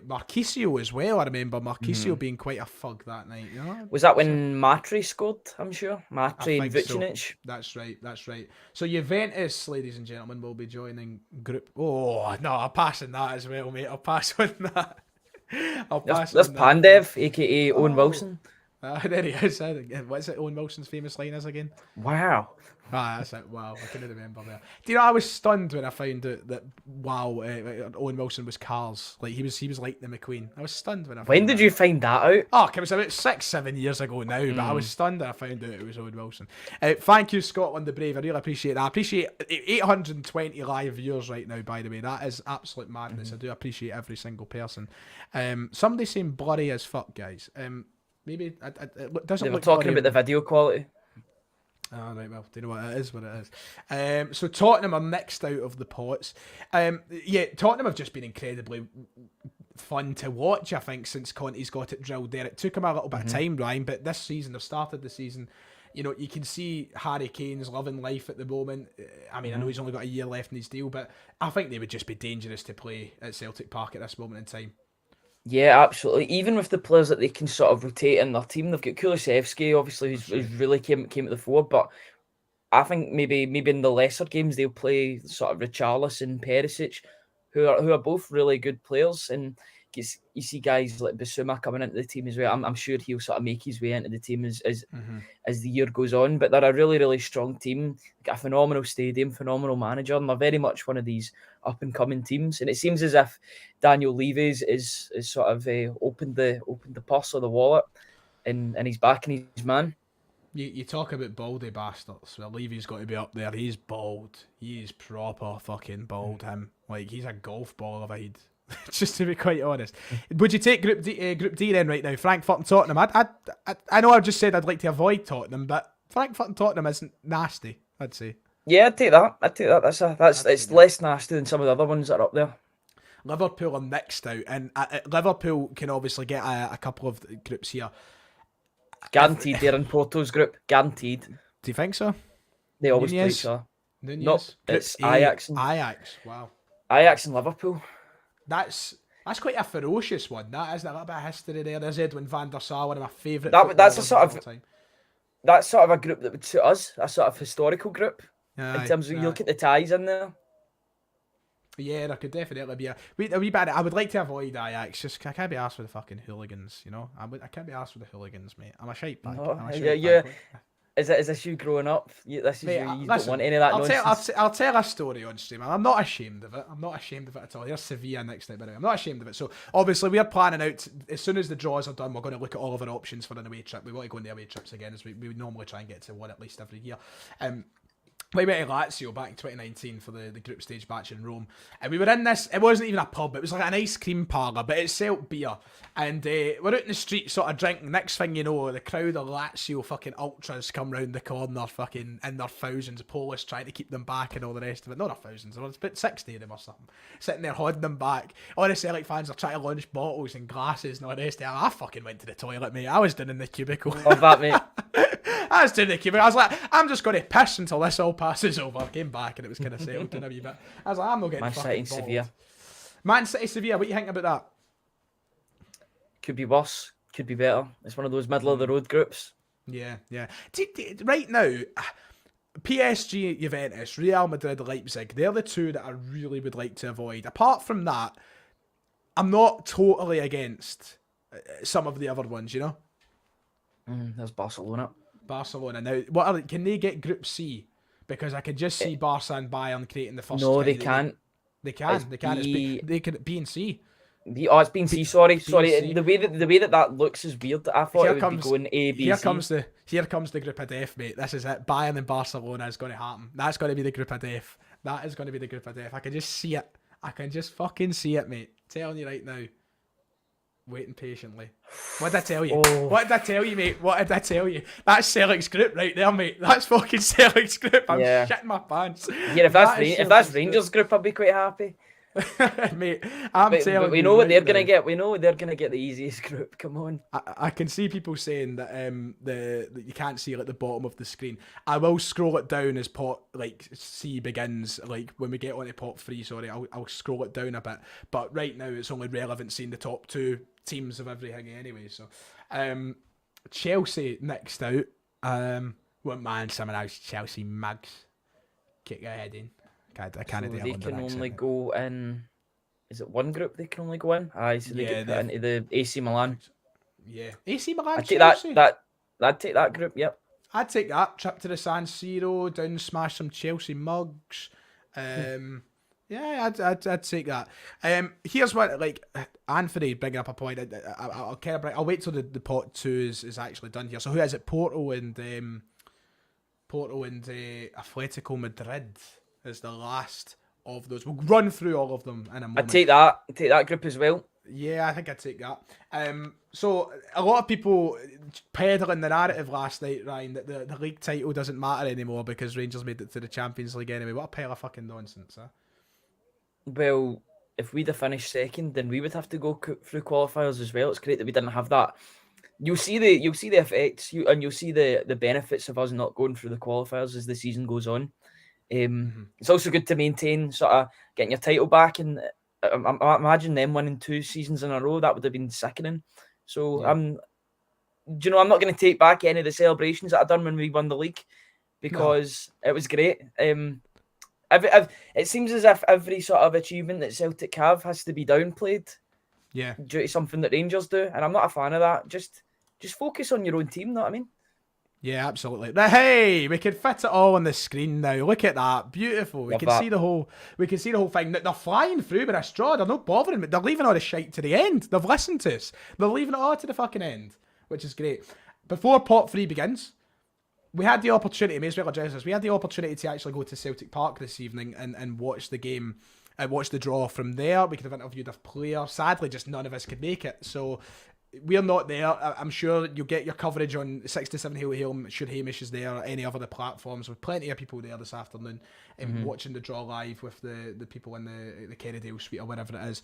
Marquisio as well. I remember Marquisio being quite a thug that night. You know? Was that when Matri scored? I'm sure. Matri and Vucinic. So. That's right. So Juventus, ladies and gentlemen, will be joining group. Oh no, I'm passing that as well, mate. I'll pass on that. There's Pandev, aka Owen Wilson. There he is. What's it? Owen Wilson's famous line is again? Wow. That's it. Wow, I couldn't remember there. Do you know, I was stunned when I found out that Owen Wilson was Cars. Like he was like the McQueen. I was stunned when I. When did you find that out? Oh, it was about 6-7 years ago now, but I was stunned that I found out it was Owen Wilson. Thank you, Scotland the Brave. I really appreciate that. I appreciate 820 live viewers right now. By the way, that is absolute madness. I do appreciate every single person. Somebody saying blurry as fuck, guys. Maybe it doesn't. They were look talking blurry. about the video quality. Oh, right, well, do you know what it is? What it is. So Tottenham are next out of the pots. Tottenham have just been incredibly fun to watch, I think, since Conte's got it drilled there. It took him a little bit of time, Ryan, but this season, they've started the season. You know, you can see Harry Kane's loving life at the moment. I mean, I know he's only got a year left in his deal, but I think they would just be dangerous to play at Celtic Park at this moment in time. Yeah, absolutely. Even with the players that they can sort of rotate in their team, they've got Kulusevski, obviously, who's really came at the fore. But I think maybe in the lesser games they'll play sort of Richarlison, Perisic, who are both really good players. And you see guys like Bissouma coming into the team as well. I'm sure he'll sort of make his way into the team as the year goes on. But they're a really, really strong team. They've got a phenomenal stadium, phenomenal manager, and they're very much one of these up and coming teams. And it seems as if Daniel Levy's is sort of opened the purse or the wallet, and he's backing his man. You talk about baldy bastards. Well, Levy's got to be up there. He's bald. He is proper fucking bald. Him, like he's a golf ball of a head. Just to be quite honest, would you take Group D then right now? Frankfurt and Tottenham. I know I've just said I'd like to avoid Tottenham, but Frankfurt and Tottenham isn't nasty, I'd say. Yeah, I'd take that. It's less nasty than some of the other ones that are up there. Liverpool are next out, and Liverpool can obviously get a couple of groups here. Guaranteed they're in Porto's group. Guaranteed. Do you think so? They always play each other. No, it's Ajax. Ajax. Wow. Ajax and Liverpool. That's quite a ferocious one. That isn't a little bit of history there. There's Edwin van der Sar, one of my favourite. That's sort of a group that would suit us. A sort of historical group. In terms of you look at the ties in there. Yeah, there could definitely be a wee bit. I would like to avoid Ajax. Just I can't be asked for the fucking hooligans. You know, I can't be asked for the hooligans, mate. I'm a shite bag. Yeah. Is this you growing up? You don't want any of that nonsense. I'll tell a story on stream. I'm not ashamed of it. I'm not ashamed of it at all. Here's Sevilla next night, by the way. I'm not ashamed of it. So obviously we're planning out, as soon as the draws are done, we're going to look at all of our options for an away trip. We want to go on the away trips again, as we normally try and get to one at least every year. We went to Lazio back in 2019 for the group stage match in Rome, and we were in this. It wasn't even a pub; it was like an ice cream parlour, but it sold beer. And we're out in the street, sort of drinking. Next thing you know, the crowd of Lazio fucking ultras come round the corner, fucking in their thousands, Polish trying to keep them back and all the rest of it. Not their thousands, there was about 60 of them or something, sitting there holding them back. All the Celtic fans are trying to launch bottles and glasses and all the rest of it. I fucking went to the toilet, mate. I was down in the cubicle. Love that, mate. I was down in the cubicle. I was like, I'm just going to piss until this all passes over. I came back and it was kind of settled in a wee bit. I was like, I'm not getting Man fucking City, bald. Sevilla. Man City, Sevilla. What do you think about that? Could be worse. Could be better. It's one of those middle of the road groups. Yeah. Right now, PSG, Juventus, Real Madrid, Leipzig, they're the two that I really would like to avoid. Apart from that, I'm not totally against some of the other ones, you know? There's Barcelona. Now, can they get Group C? Because I could just see Barca and Bayern creating the first. No, they can't. They can. They can B and C. It's been C. Sorry. C. The way that looks is weird. I thought it would be going A, B, C. Here comes the group of death, mate. This is it. Bayern and Barcelona is going to happen. That's going to be the group of death. That is going to be the group of death. I can just see it. I can just fucking see it, mate. Telling you right now. Waiting patiently. What did I tell you? Oh. What did I tell you, mate? What did I tell you? That's Celtic's group right there, mate. That's fucking Celtic's group. I'm shitting my pants. Yeah, if that's Rangers' group, I'd be quite happy. Mate, I'm But telling we you know what right they're now. gonna get. We know they're gonna get the easiest group. Come on. I can see people saying that that you can't see like the bottom of the screen. I will scroll it down as pot like C begins, like when we get onto pot 3. Sorry, I'll scroll it down a bit. But right now it's only relevant seeing the top 2 teams of everything anyway. So, Chelsea next out. Wouldn't mind some of those Chelsea mugs. Kick your head in. I can't So do a they London can only accent. go in. Is it one group they can only go in? Aye, so they Yeah, get put into the AC Milan. yeah. AC Milan, I'd take that. Chelsea. I'd take that group. Yep. I'd take that trip to the San Siro, down smash some Chelsea mugs. Yeah, I'd take that. Here's what like Anthony bringing up a point. I'll kind of I'll wait till the pot 2 is actually done here. So who is it? Porto and Atletico Madrid is the last of those. We'll run through all of them in a moment. I'd take that. Take that group as well. Yeah, I think I'd take that. So a lot of people peddling the narrative last night, Ryan, that the league title doesn't matter anymore because Rangers made it to the Champions League anyway. What a pile of fucking nonsense, huh? Well, if we'd have finished second, then we would have to go through qualifiers as well. It's great that we didn't have that. You'll see the effects, you'll see the benefits of us not going through the qualifiers as the season goes on. It's also good to maintain sort of getting your title back, and I imagine them winning 2 seasons in a row, that would have been sickening. So Yeah. I'm not going to take back any of the celebrations that I done when we won the league because it was great. It seems as if every sort of achievement that Celtic have has to be downplayed. Yeah. Due to something that Rangers do, and I'm not a fan of that. Just focus on your own team, know what I mean? Yeah, absolutely. Hey, we can fit it all on the screen now. Look at that, beautiful. We Love can that. see the whole. We can see the whole thing. They're flying through with a straw. They're not bothering. They're leaving all the shite to the end. They've listened to us. They're leaving it all to the fucking end, which is great. Before pot 3 begins, we had the opportunity. May as well address this. We had the opportunity to actually go to Celtic Park this evening and watch the game. Watch the draw from there. We could have interviewed a player. Sadly, just none of us could make it. So we're not there. I'm sure you'll get your coverage on 6 to 7 Hail Hail should Hamish is there or any other platforms. With plenty of people there this afternoon watching the draw live with the people in the Kerrydale suite or wherever it is.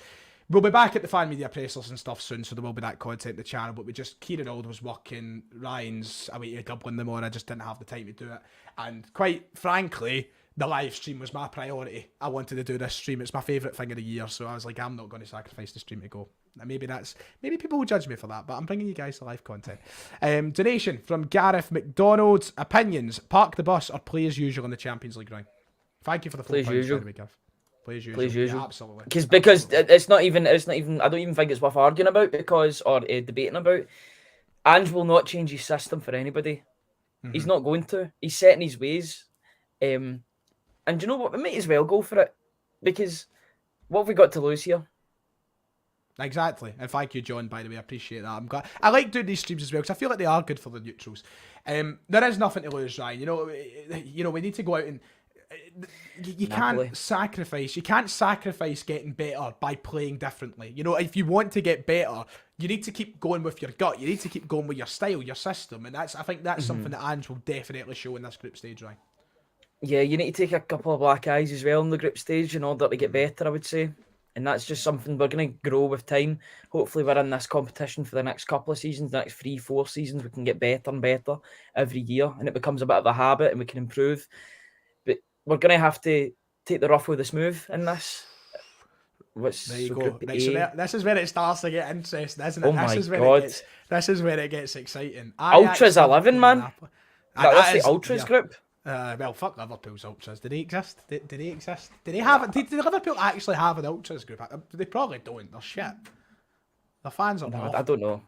We'll be back at the fan media pressers and stuff soon, so there will be that content in the channel. But Kieran Auld was working, Ryan's away to Dublin tomorrow. I just didn't have the time to do it. And quite frankly, the live stream was my priority. I wanted to do this stream. It's my favourite thing of the year, so I was like, I'm not going to sacrifice the stream to go. And maybe people will judge me for that, but I'm bringing you guys the live content. Donation from Gareth McDonald. Opinions: park the bus or play as usual in the Champions League round. Thank you for the £4 by the way, Gareth. Play as usual. Yeah, absolutely. Because it's not even. I don't even think it's worth arguing about or debating about. Ange will not change his system for anybody. He's not going to. He's set in his ways. And you know what? We might as well go for it because what have we got to lose here? Exactly. And thank you, John, by the way. I appreciate that. I'm glad. I like doing these streams as well because I feel like they are good for the neutrals. There is nothing to lose, Ryan. You know, we need to go out and you can't sacrifice getting better by playing differently. You know, if you want to get better, you need to keep going with your gut. You need to keep going with your style, your system, and I think that's something that Ange will definitely show in this group stage, Ryan. Yeah, you need to take a couple of black eyes as well in the group stage in order to get better, I would say. And that's just something we're going to grow with time. Hopefully we're in this competition for the next couple of seasons, the next 3-4 seasons. We can get better and better every year and it becomes a bit of a habit and we can improve. But we're going to have to take the rough with the smooth in this. There you go. Right, so this is where it starts to get interesting, isn't it? Oh my God. This is where it gets exciting. Ultras 11, man. That's the Ultras group. Well, fuck Liverpool's Ultras. Do they exist? Did they exist? Did Liverpool actually have an Ultras group? They probably don't. They're shit. The fans are I don't know.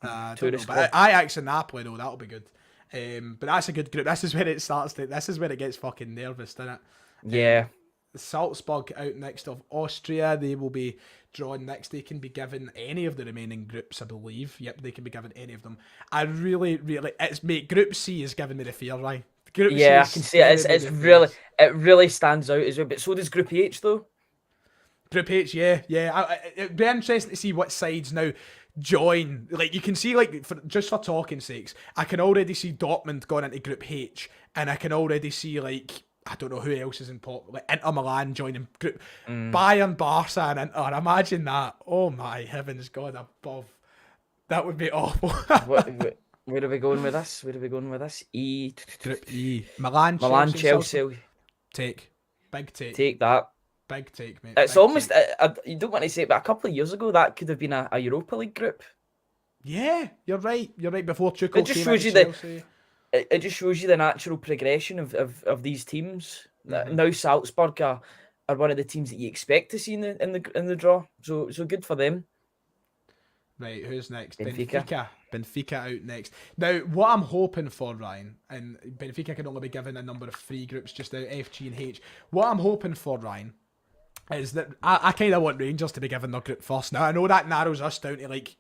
But Ajax and Napoli, though, that'll be good. But that's a good group. This is where it starts. This is where it gets fucking nervous, doesn't it? Yeah. Salzburg out next of Austria. They will be drawn next. They can be given any of the remaining groups, I believe. Yep, they can be given any of them. I really, Group C is giving me the fear, right? I can see it. It really stands out as well. But so does Group H, though. Group H, yeah. It'd be interesting to see what sides now join. Like, you can see, like, just for talking sakes, I can already see Dortmund going into Group H, and I can already see, like, I don't know who else is in pop. Like Inter Milan joining group. Bayern, Barca, and Inter. Imagine that. Oh my heavens, God above. That would be awful. Where are we going with this? Group E. Milan, Milan, Chelsea. Chelsea. Take. Big take. Take that. Big take, mate. It's Big almost, take. you don't want to say it, but a couple of years ago, that could have been a Europa League group. Yeah, you're right. You're right. Before Tuchel It just came shows into you Chelsea. It just shows you the natural progression of these teams. Now Salzburg are one of the teams that you expect to see in the draw. So good for them. Right, who's next? Benfica. Benfica out next. Now, what I'm hoping for, Ryan, and Benfica can only be given a number of free groups just now, F, G, and H. What I'm hoping for, Ryan, is that I kind of want Rangers to be given their group first. Now, I know that narrows us down to like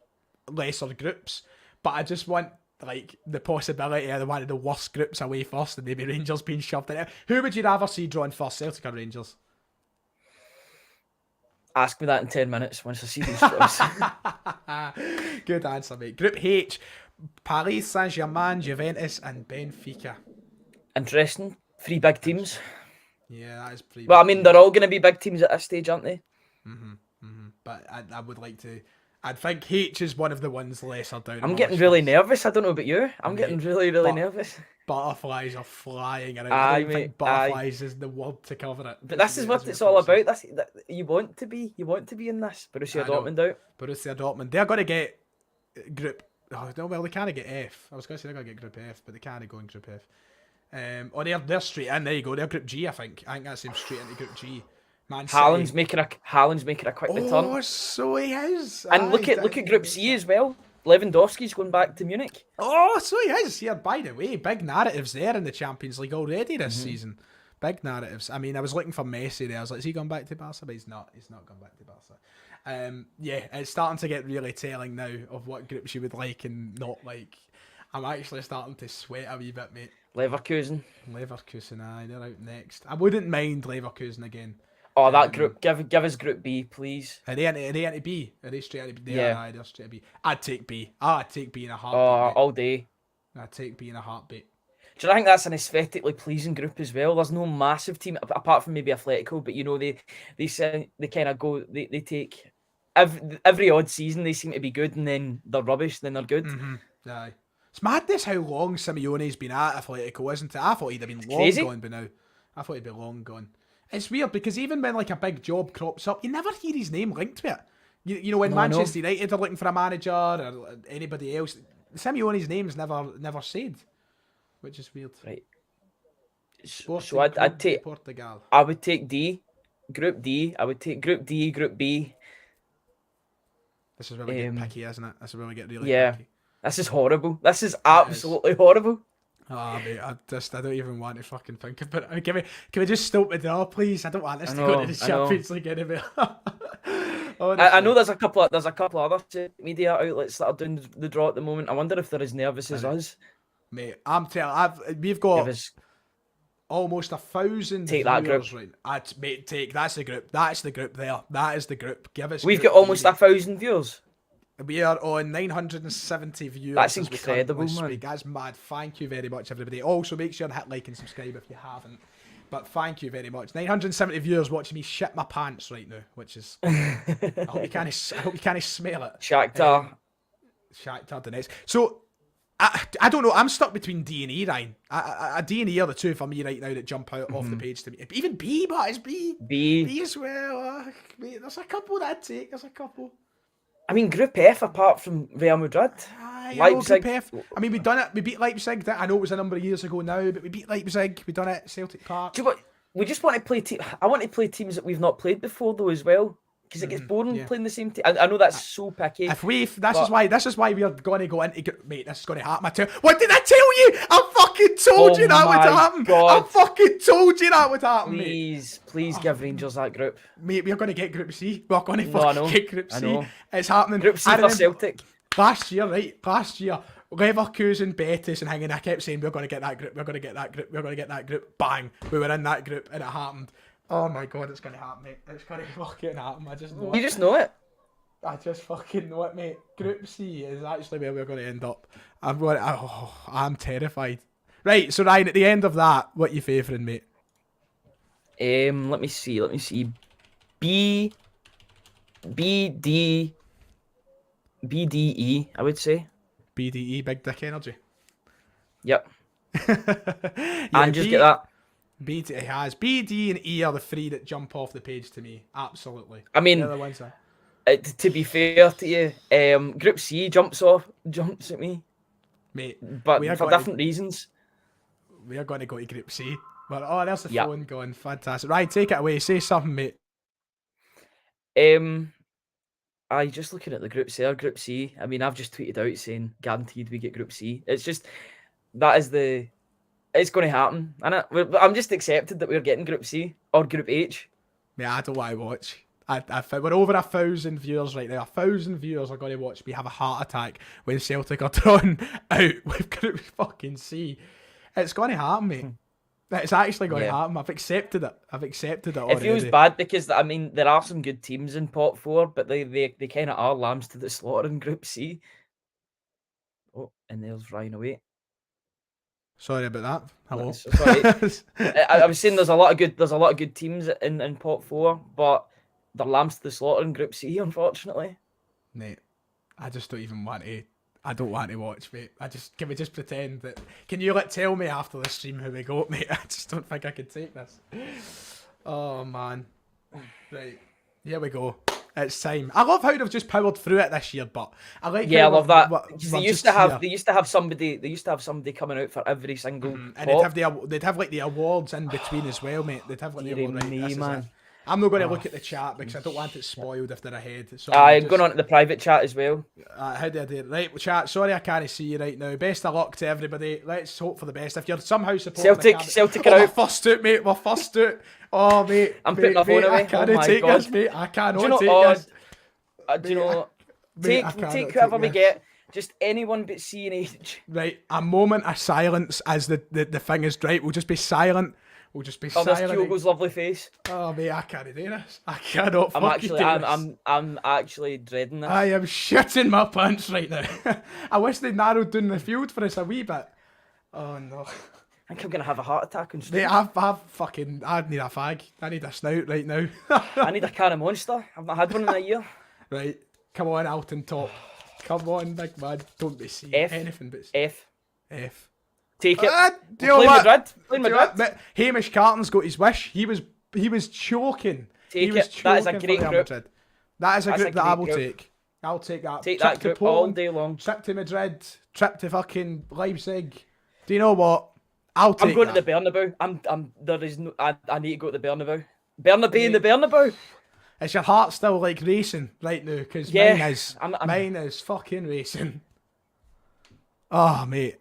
lesser groups, but I just want like the possibility of one of the worst groups away first and maybe Rangers being shoved in it. Who would you rather see drawn first, Celtic or Rangers? Ask me that in 10 minutes once I see these draws. Good answer, mate. Group H, Paris Saint-Germain, Juventus and Benfica. Interesting. 3 big teams. Yeah, that is pretty Well, I big mean, team. they're all going to be big teams at this stage, aren't they? But I would like to... I think H is one of the ones lesser down. I'm getting really nervous. I don't know about you. I'm getting really nervous. Butterflies are flying around. Aye, I don't mate, think butterflies is the word to cover it. But this is what it's all about. You want to be in this. Borussia Dortmund out. Borussia Dortmund. They're going to get group... Oh, no, well, they can't get F. I was going to say they're going to get group F, but they can't go in group F. They're straight in. There you go. They're group G, I think. I think that's them straight into group G. Man City. Haaland's making a quick return. Oh, so he is. And look at Group C as well. Lewandowski's going back to Munich. Oh, so he is. Yeah, by the way, big narratives there in the Champions League already this season. Big narratives. I mean, I was looking for Messi there. I was like, is he going back to Barca? But he's not. He's not going back to Barca. Yeah, it's starting to get really telling now of what groups you would like and not like. I'm actually starting to sweat a wee bit, mate. Leverkusen, aye, they're out next. I wouldn't mind Leverkusen again. Oh, that group. Give us Group B, please. Are they into B? Are they straight into B? Yeah. Aye, they're straight into B. I'd take B. I'd take B in a heartbeat. Oh, all day. I'd take B in a heartbeat. Do you know, I think that's an aesthetically pleasing group as well. There's no massive team apart from maybe Atletico, but you know they kind of go they take every odd season they seem to be good and then they're rubbish, then they're good. Aye. It's madness how long Simeone's been at Atletico, isn't it? I thought he'd have been long crazy. Gone by now. I thought he'd be long gone. It's weird because even when like a big job crops up, you never hear his name linked to it. You know when Manchester United are looking for a manager or anybody else, Simeone's name's never said, which is weird. Right. Sporting So I'd take Portugal. I would take D, Group D. I would take Group D, Group B. This is where we get picky, isn't it? This is where we get really picky. This is horrible. This is absolutely horrible. Oh, mate, I don't even want to fucking think about it. Can we just stop the draw, please? I don't want this to go to the Champions League anymore. I know there's a couple other media outlets that are doing the draw at the moment. I wonder if they're as nervous as us. Mate, I'm telling we've got almost 1,000 take that group. Right? That's the group. That's the group there. That is the group. Give us. We've got almost 1,000 viewers. We are on 970 viewers. That's incredible, man. That's mad. Thank you very much, everybody. Also, make sure to hit like and subscribe if you haven't. But thank you very much. 970 viewers watching me shit my pants right now, which is. I hope you can't smell it. Shakhtar Donetsk. So, I don't know. I'm stuck between D and E, Ryan. D and E are the two for me right now that jump out off the page to me. Even B, but it's B. B as well. Mate, there's a couple that I'd take. There's a couple. I mean, Group F apart from Real Madrid. Leipzig. Group F. I mean, we've done it. We beat Leipzig. I know it was a number of years ago now, but we beat Leipzig. We've done it at Celtic Park. Do you know what? We just want to play I want to play teams that we've not played before, though, as well. Because it gets boring playing the same team. I know that's so picky. This is why we're going to go into... Mate, this is going to happen. What did I tell you? I fucking told you that would happen. I fucking told you that would happen, mate. Please give Rangers that group. Mate, we're going to get Group C. We're going to fucking get Group C. It's happening. Group C for Celtic. Last year, Leverkusen, Betis and hanging. I kept saying we're going to get that group. We're going to get that group. We're going to get that group. Bang. We were in that group and it happened. Oh my god, it's going to happen, mate. It's going to fucking happen. I just know it. You just know it. I just fucking know it, mate. Group C is actually where we're going to end up. I'm terrified. Right, so Ryan, at the end of that, what are you favouring, mate? Let me see. B B D B D E. I would say. BDE, Big Dick Energy. Yep. Yeah, And just get that. BD it has. BD and E are the three that jump off the page to me. Absolutely. I mean, They're the ones that... to be fair to you, Group C jumps at me, Mate, but for different reasons. We are going to go to Group C. But, oh, there's the Yep. phone going. Fantastic. Right, take it away. Say something, mate. I just looking at the Group C. Group C. I mean, I've just tweeted out saying guaranteed we get Group C. It's just it's going to happen, and I'm just accepted that we're getting Group C or Group H. Yeah, I don't want to watch. We're over 1,000 viewers right now. 1,000 viewers are going to watch me have a heart attack when Celtic are drawn out with Group fucking C. It's going to happen, mate. It's actually going to happen. I've accepted it already. It feels bad because, I mean, there are some good teams in pot 4, but they kind of are lambs to the slaughter in Group C. Oh, and there's Ryan away. Sorry about that. Hello. Sorry. I was saying there's a lot of good teams in pot 4, but they're lambs to the slaughter in Group C, unfortunately. Mate, I just don't even want to. I don't want to watch, mate. Can we just pretend that? Can you tell me after the stream how we go, mate? I just don't think I can take this. Oh man. Right, here we go. It's time. I love how they've just powered through it this year, but I like. Yeah, I love that. They used to have somebody coming out for every single. And they'd have like the awards in between as well, mate. They'd have like the award. Right, man. I'm not going to look at the chat because I don't want it spoiled if they're ahead. So I'm going on to the private chat as well. How do I do it? Right, chat. Sorry I can't see you right now. Best of luck to everybody. Let's hope for the best. If you're somehow supporting Celtic are out. We're first out, mate. We're first out. Oh, mate. I'm putting my phone away. I can't take this, mate. I cannot take this. Do you know? Take whoever we get. Just anyone but C and H. Right, a moment of silence as the thing is right. We'll just be silent. We'll just be silent. There's Kyogo's lovely face. Oh mate, I can't do this. I cannot I'm actually dreading this. I am shitting my pants right now. I wish they narrowed down the field for us a wee bit. Oh no. I think I'm gonna have a heart attack on stream. Mate, I need a fag. I need a snout right now. I need a can of Monster. I've not had one in a year. Right, come on, Alton top. Come on, big man. Don't be C. F. Anything but C. F. Take it. Playing Madrid. Hamish Carton's got his wish. He was choking. Take it. That is a great group. That is a group that I will take. I'll take that. Take that group all day long. Trip to Madrid. Trip to fucking Leipzig. Do you know what? I'll take. I'm going to the Bernabeu. There is no. I need to go to the Bernabeu. Bernabeu in the Bernabeu. Is your heart still like racing right now? Because mine is fucking racing. Oh mate.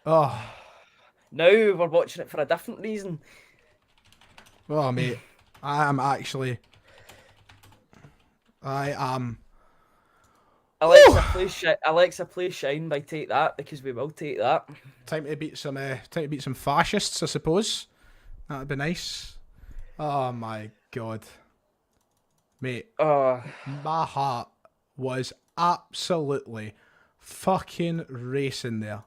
Oh. Now we're watching it for a different reason. Oh mate, I am. Alexa, please shine by take that because we will take that. Time to beat some fascists, I suppose. That'd be nice. Oh my god, mate. My heart was absolutely fucking racing there.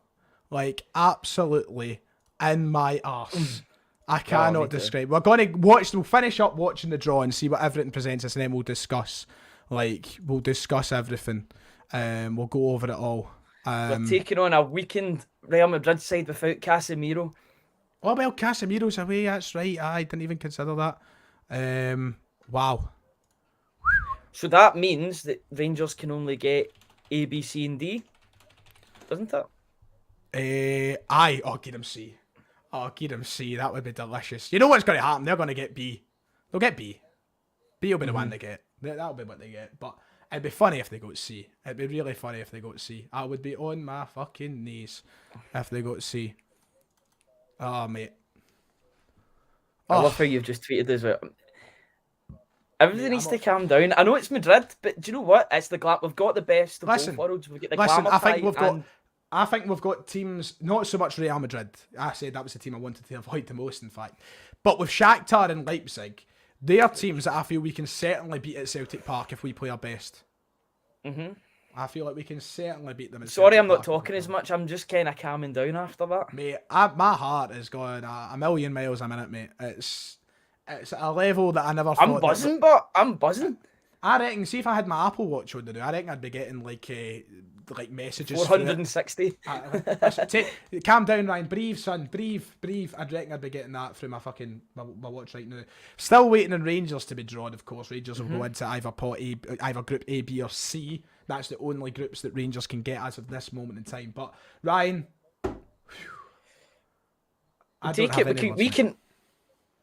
Like, absolutely in my arse. I cannot describe. We're going to we'll finish up watching the draw and see what everything presents us, and then we'll discuss. We'll discuss everything. We'll go over it all. We're taking on a weakened Real Madrid side without Casemiro. Oh, well, Casemiro's away, that's right. I didn't even consider that. Wow. So that means that Rangers can only get A, B, C, and D, doesn't it? Aye. Oh, get him C. That would be delicious. You know what's going to happen? They're going to get B. They'll get B. B will be the one they get. That'll be what they get. But it'd be funny if they got C. It'd be really funny if they got C. I would be on my fucking knees if they got C. Oh, mate. I love how you've just tweeted as well. Everything needs to calm down. I know it's Madrid, but do you know what? It's the glamour. We've got the best of both worlds. We've got the glamour. I think we've got teams, not so much Real Madrid. I said that was the team I wanted to avoid the most, in fact. But with Shakhtar and Leipzig, they are teams that I feel we can certainly beat at Celtic Park if we play our best. I feel like we can certainly beat them. At Sorry, Celtic I'm not Park. talking as much. I'm just kind of calming down after that. Mate, my heart is going a million miles a minute, mate. It's a level that I never thought. I'm buzzing, but I'm buzzing. I reckon, see if I had my Apple Watch on the do, I reckon I'd be getting like messages. 460. Calm down, Ryan. Breathe, son. Breathe. I reckon I'd be getting that through my fucking my watch right now. Still waiting on Rangers to be drawn. Of course, Rangers will go into either Group A, B, or C. That's the only groups that Rangers can get as of this moment in time. But Ryan,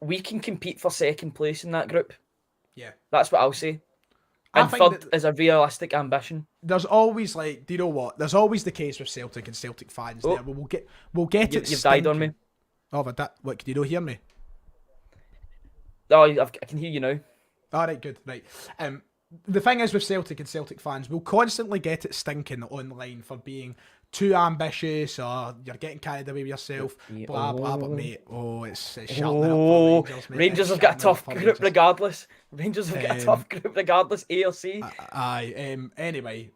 we can compete for second place in that group. Yeah, that's what I'll say. And third is a realistic ambition. There's always do you know what? There's always the case with Celtic and Celtic fans. There, we'll get it. You've died on me. Oh, but what? Can you not hear me? Oh, I can hear you now. All right, good. Right. The thing is with Celtic and Celtic fans, we'll constantly get it stinking online for being too ambitious or you're getting carried away with yourself, blah, blah, but mate, it's shutting up for Rangers, mate. Rangers have got a tough group regardless. Rangers have got a tough group regardless, A or C. Anyway,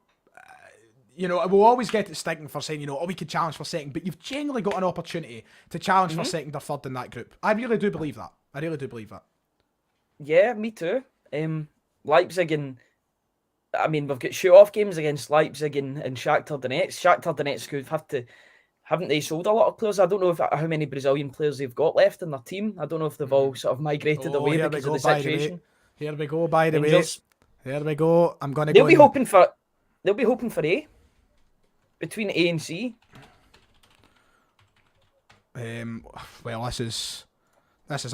we'll always get it stinking for saying, we could challenge for second, but you've genuinely got an opportunity to challenge for second or third in that group. I really do believe that. Yeah, me too. Leipzig and we've got shoot-off games against Leipzig and Shakhtar Donetsk. Shakhtar Donetsk haven't they sold a lot of players? I don't know how many Brazilian players they've got left in their team. I don't know if they've all sort of migrated away because of the situation. Here we go, by the way. Here we go. I'm gonna. They'll be hoping for A. Between A and C. Well, this is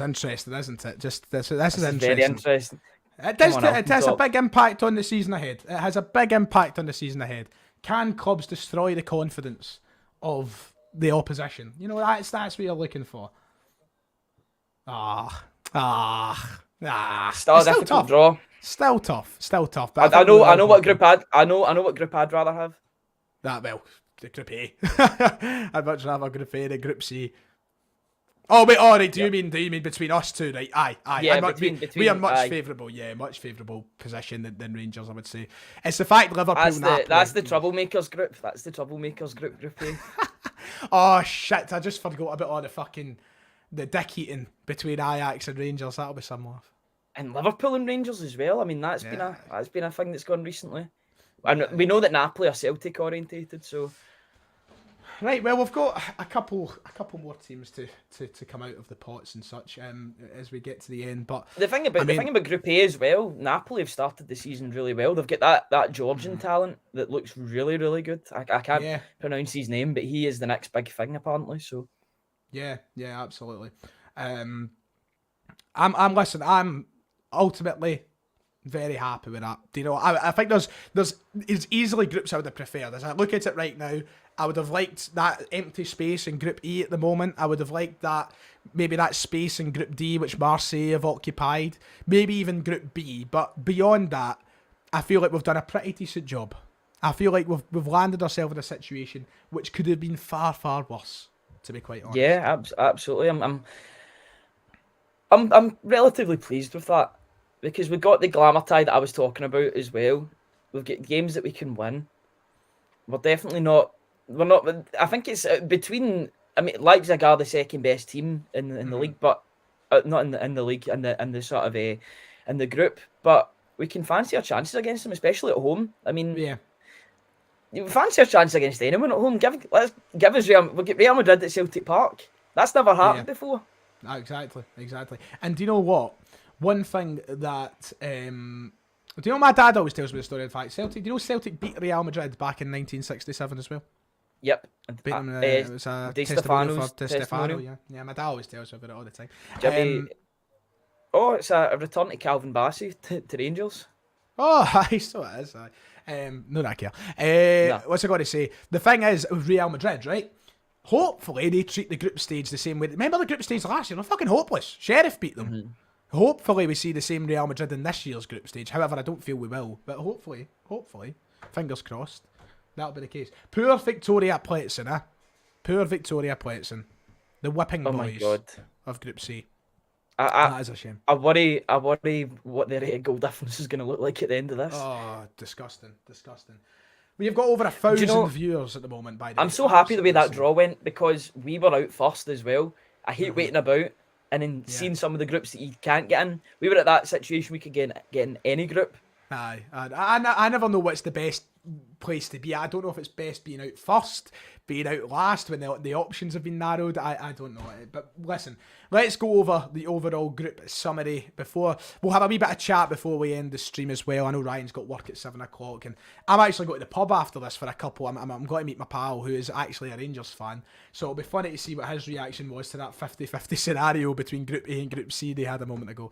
interesting, isn't it? This is interesting. Very interesting. It has a big impact on the season ahead. It has a big impact on the season ahead. Can clubs destroy the confidence of the opposition? That's what you're looking for. Still a difficult draw. Still tough. But I know what group I'd rather have. The Group A. I'd much rather Group A than Group C. Oh wait, all right. Do you mean between us two, right? Aye. Yeah, we are much favourable. Yeah, much favourable position than Rangers, I would say. It's the fact Liverpool. That's the troublemakers group. That's the troublemakers group. Group A. Oh shit! I just forgot about all the dick eating between Ajax and Rangers. That'll be some laugh. And Liverpool and Rangers as well. That's been a thing that's gone recently. And we know that Napoli are Celtic orientated, so. Right, well, we've got a couple more teams to come out of the pots and such as we get to the end. But the thing about Group A as well, Napoli have started the season really well. They've got that Georgian talent that looks really, really good. I can't pronounce his name, but he is the next big thing apparently. So yeah, absolutely. I'm ultimately very happy with that. Do you know? I think there's easily groups I would have preferred. As I look at it right now, I would have liked that empty space in Group E at the moment. I would have liked that space in Group D, which Marseille have occupied. Maybe even Group B. But beyond that, I feel like we've done a pretty decent job. I feel like we've landed ourselves in a situation which could have been far, far worse, to be quite honest. Yeah, absolutely. I'm relatively pleased with that because we've got the glamour tie that I was talking about as well. We've got games that we can win. We're definitely not. We're not. I think it's between. Leipzig are the second best team in the league, but not in the league in the sort of in the group. But we can fancy our chances against them, especially at home. You fancy our chances against anyone at home. Give us we'll get Real Madrid at Celtic Park. That's never happened before. Exactly. And do you know what? One thing that do you know my dad always tells me the story? In fact, Celtic. Do you know Celtic beat Real Madrid back in 1967 as well? Yep. Beat them. It was a testimonial for Stefano. Yeah. My dad always tells me about it all the time. It's a return to Calvin Bassey to Rangers. Oh, so it is. No, that care. What's I got to say? The thing is, with Real Madrid, right? Hopefully, they treat the group stage the same way. Remember the group stage last year? They're fucking hopeless. Sheriff beat them. Mm-hmm. Hopefully, we see the same Real Madrid in this year's group stage. However, I don't feel we will. But hopefully, fingers crossed, that'll be the case. Poor Victoria Plzeň, Poor Victoria Plzeň. The whipping boys of Group C. That is a shame. I worry what their goal difference is going to look like at the end of this. Oh, disgusting. We've got over 1,000 know, viewers at the moment, by the way. I'm so happy the way that draw went because we were out first as well. I hate waiting about and then seeing some of the groups that you can't get in. We were at that situation we could get in any group. Aye, I never know what's the best place to be. I don't know if it's best being out first, being out last when the options have been narrowed. I don't know. But listen, let's go over the overall group summary before we'll have a wee bit of chat before we end the stream as well. I know Ryan's got work at 7 o'clock, and I'm actually going to the pub after this for a couple. I'm going to meet my pal who is actually a Rangers fan, so it'll be funny to see what his reaction was to that 50-50 scenario between Group A and Group C they had a moment ago.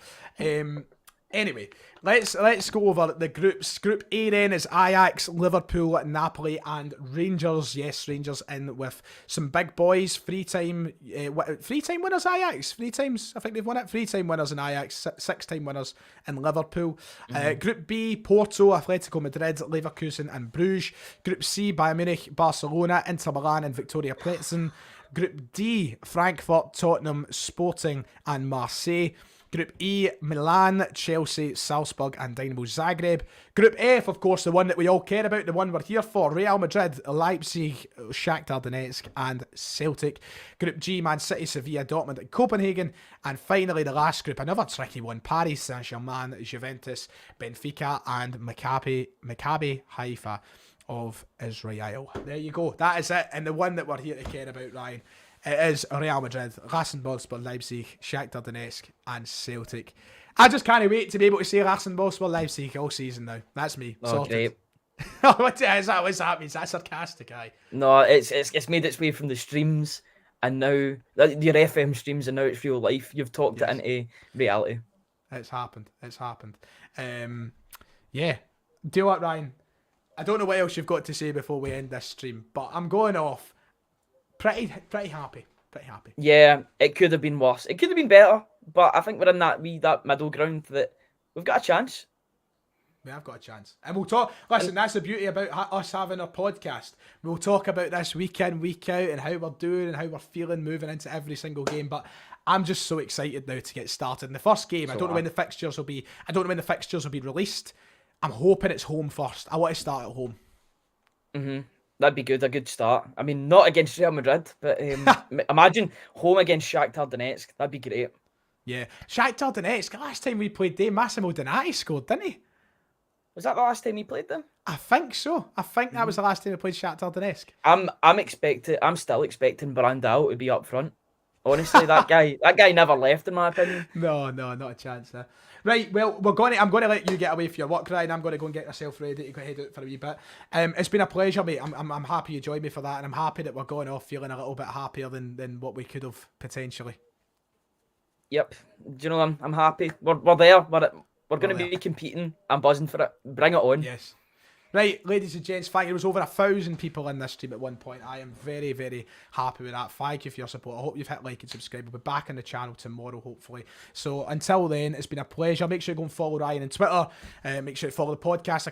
Anyway, let's go over the groups. Group A then is Ajax, Liverpool, Napoli, and Rangers. Yes, Rangers in with some big boys. Three-time winners Ajax. 3 times, I think they've won it. 3-time winners in Ajax, 6-time winners in Liverpool. Group B, Porto, Atletico Madrid, Leverkusen, and Bruges. Group C, Bayern Munich, Barcelona, Inter Milan, and Victoria Plzen. Group D, Frankfurt, Tottenham, Sporting, and Marseille. Group E, Milan, Chelsea, Salzburg, and Dynamo Zagreb. Group F, of course, the one that we all care about, the one we're here for, Real Madrid, Leipzig, Shakhtar Donetsk, and Celtic. Group G, Man City, Sevilla, Dortmund, and Copenhagen. And finally, the last group, another tricky one, Paris Saint-Germain, Juventus, Benfica, and Maccabi Haifa of Israel. There you go. That is it. And the one that we're here to care about, Ryan, it is Real Madrid, Rasenballspor Leipzig, Shakhtar Donetsk, and Celtic. I just can't wait to be able to say Rasenballspor Leipzig all season now. That's me. Oh, great. What's that? What's that mean? Is that sarcastic, aye? No, it's made its way from the streams, and now your FM streams, and now it's real life. You've talked it into reality. It's happened. Yeah. Do you know what, Ryan? I don't know what else you've got to say before we end this stream, but I'm going off. Pretty happy. Yeah, it could have been worse. It could have been better, but I think we're in that middle ground that we've got a chance. We have got a chance. And we'll talk. Listen, that's the beauty about us having a podcast. We'll talk about this week in, week out, and how we're doing and how we're feeling moving into every single game. But I'm just so excited now to get started. In the first game, I don't know when the fixtures will be. I don't know when the fixtures will be released. I'm hoping it's home first. I want to start at home. That'd be good, a good start. I mean, not against Real Madrid, but imagine home against Shakhtar Donetsk. That'd be great. Yeah. Shakhtar Donetsk, last time we played them, Massimo Donati scored, didn't he? Was that the last time he played them? I think so. I think that was the last time we played Shakhtar Donetsk. I'm still expecting Brandao to be up front. Honestly, that guy never left, in my opinion. No, not a chance there. Right, well, I'm going to let you get away for your work, Ryan. I'm going to go and get yourself ready to go head out for a wee bit. It's been a pleasure, mate. I'm happy you joined me for that, and I'm happy that we're going off feeling a little bit happier than what we could have potentially. Yep. Do you know, I'm happy. We're there. We're going to be competing. I'm buzzing for it. Bring it on. Yes. Right, ladies and gents, thank you. There was over 1,000 people in this stream at one point. I am very, very happy with that. Thank you for your support. I hope you've hit like and subscribe. We'll be back on the channel tomorrow, hopefully. So until then, it's been a pleasure. Make sure you go and follow Ryan on Twitter. Make sure you follow the podcast.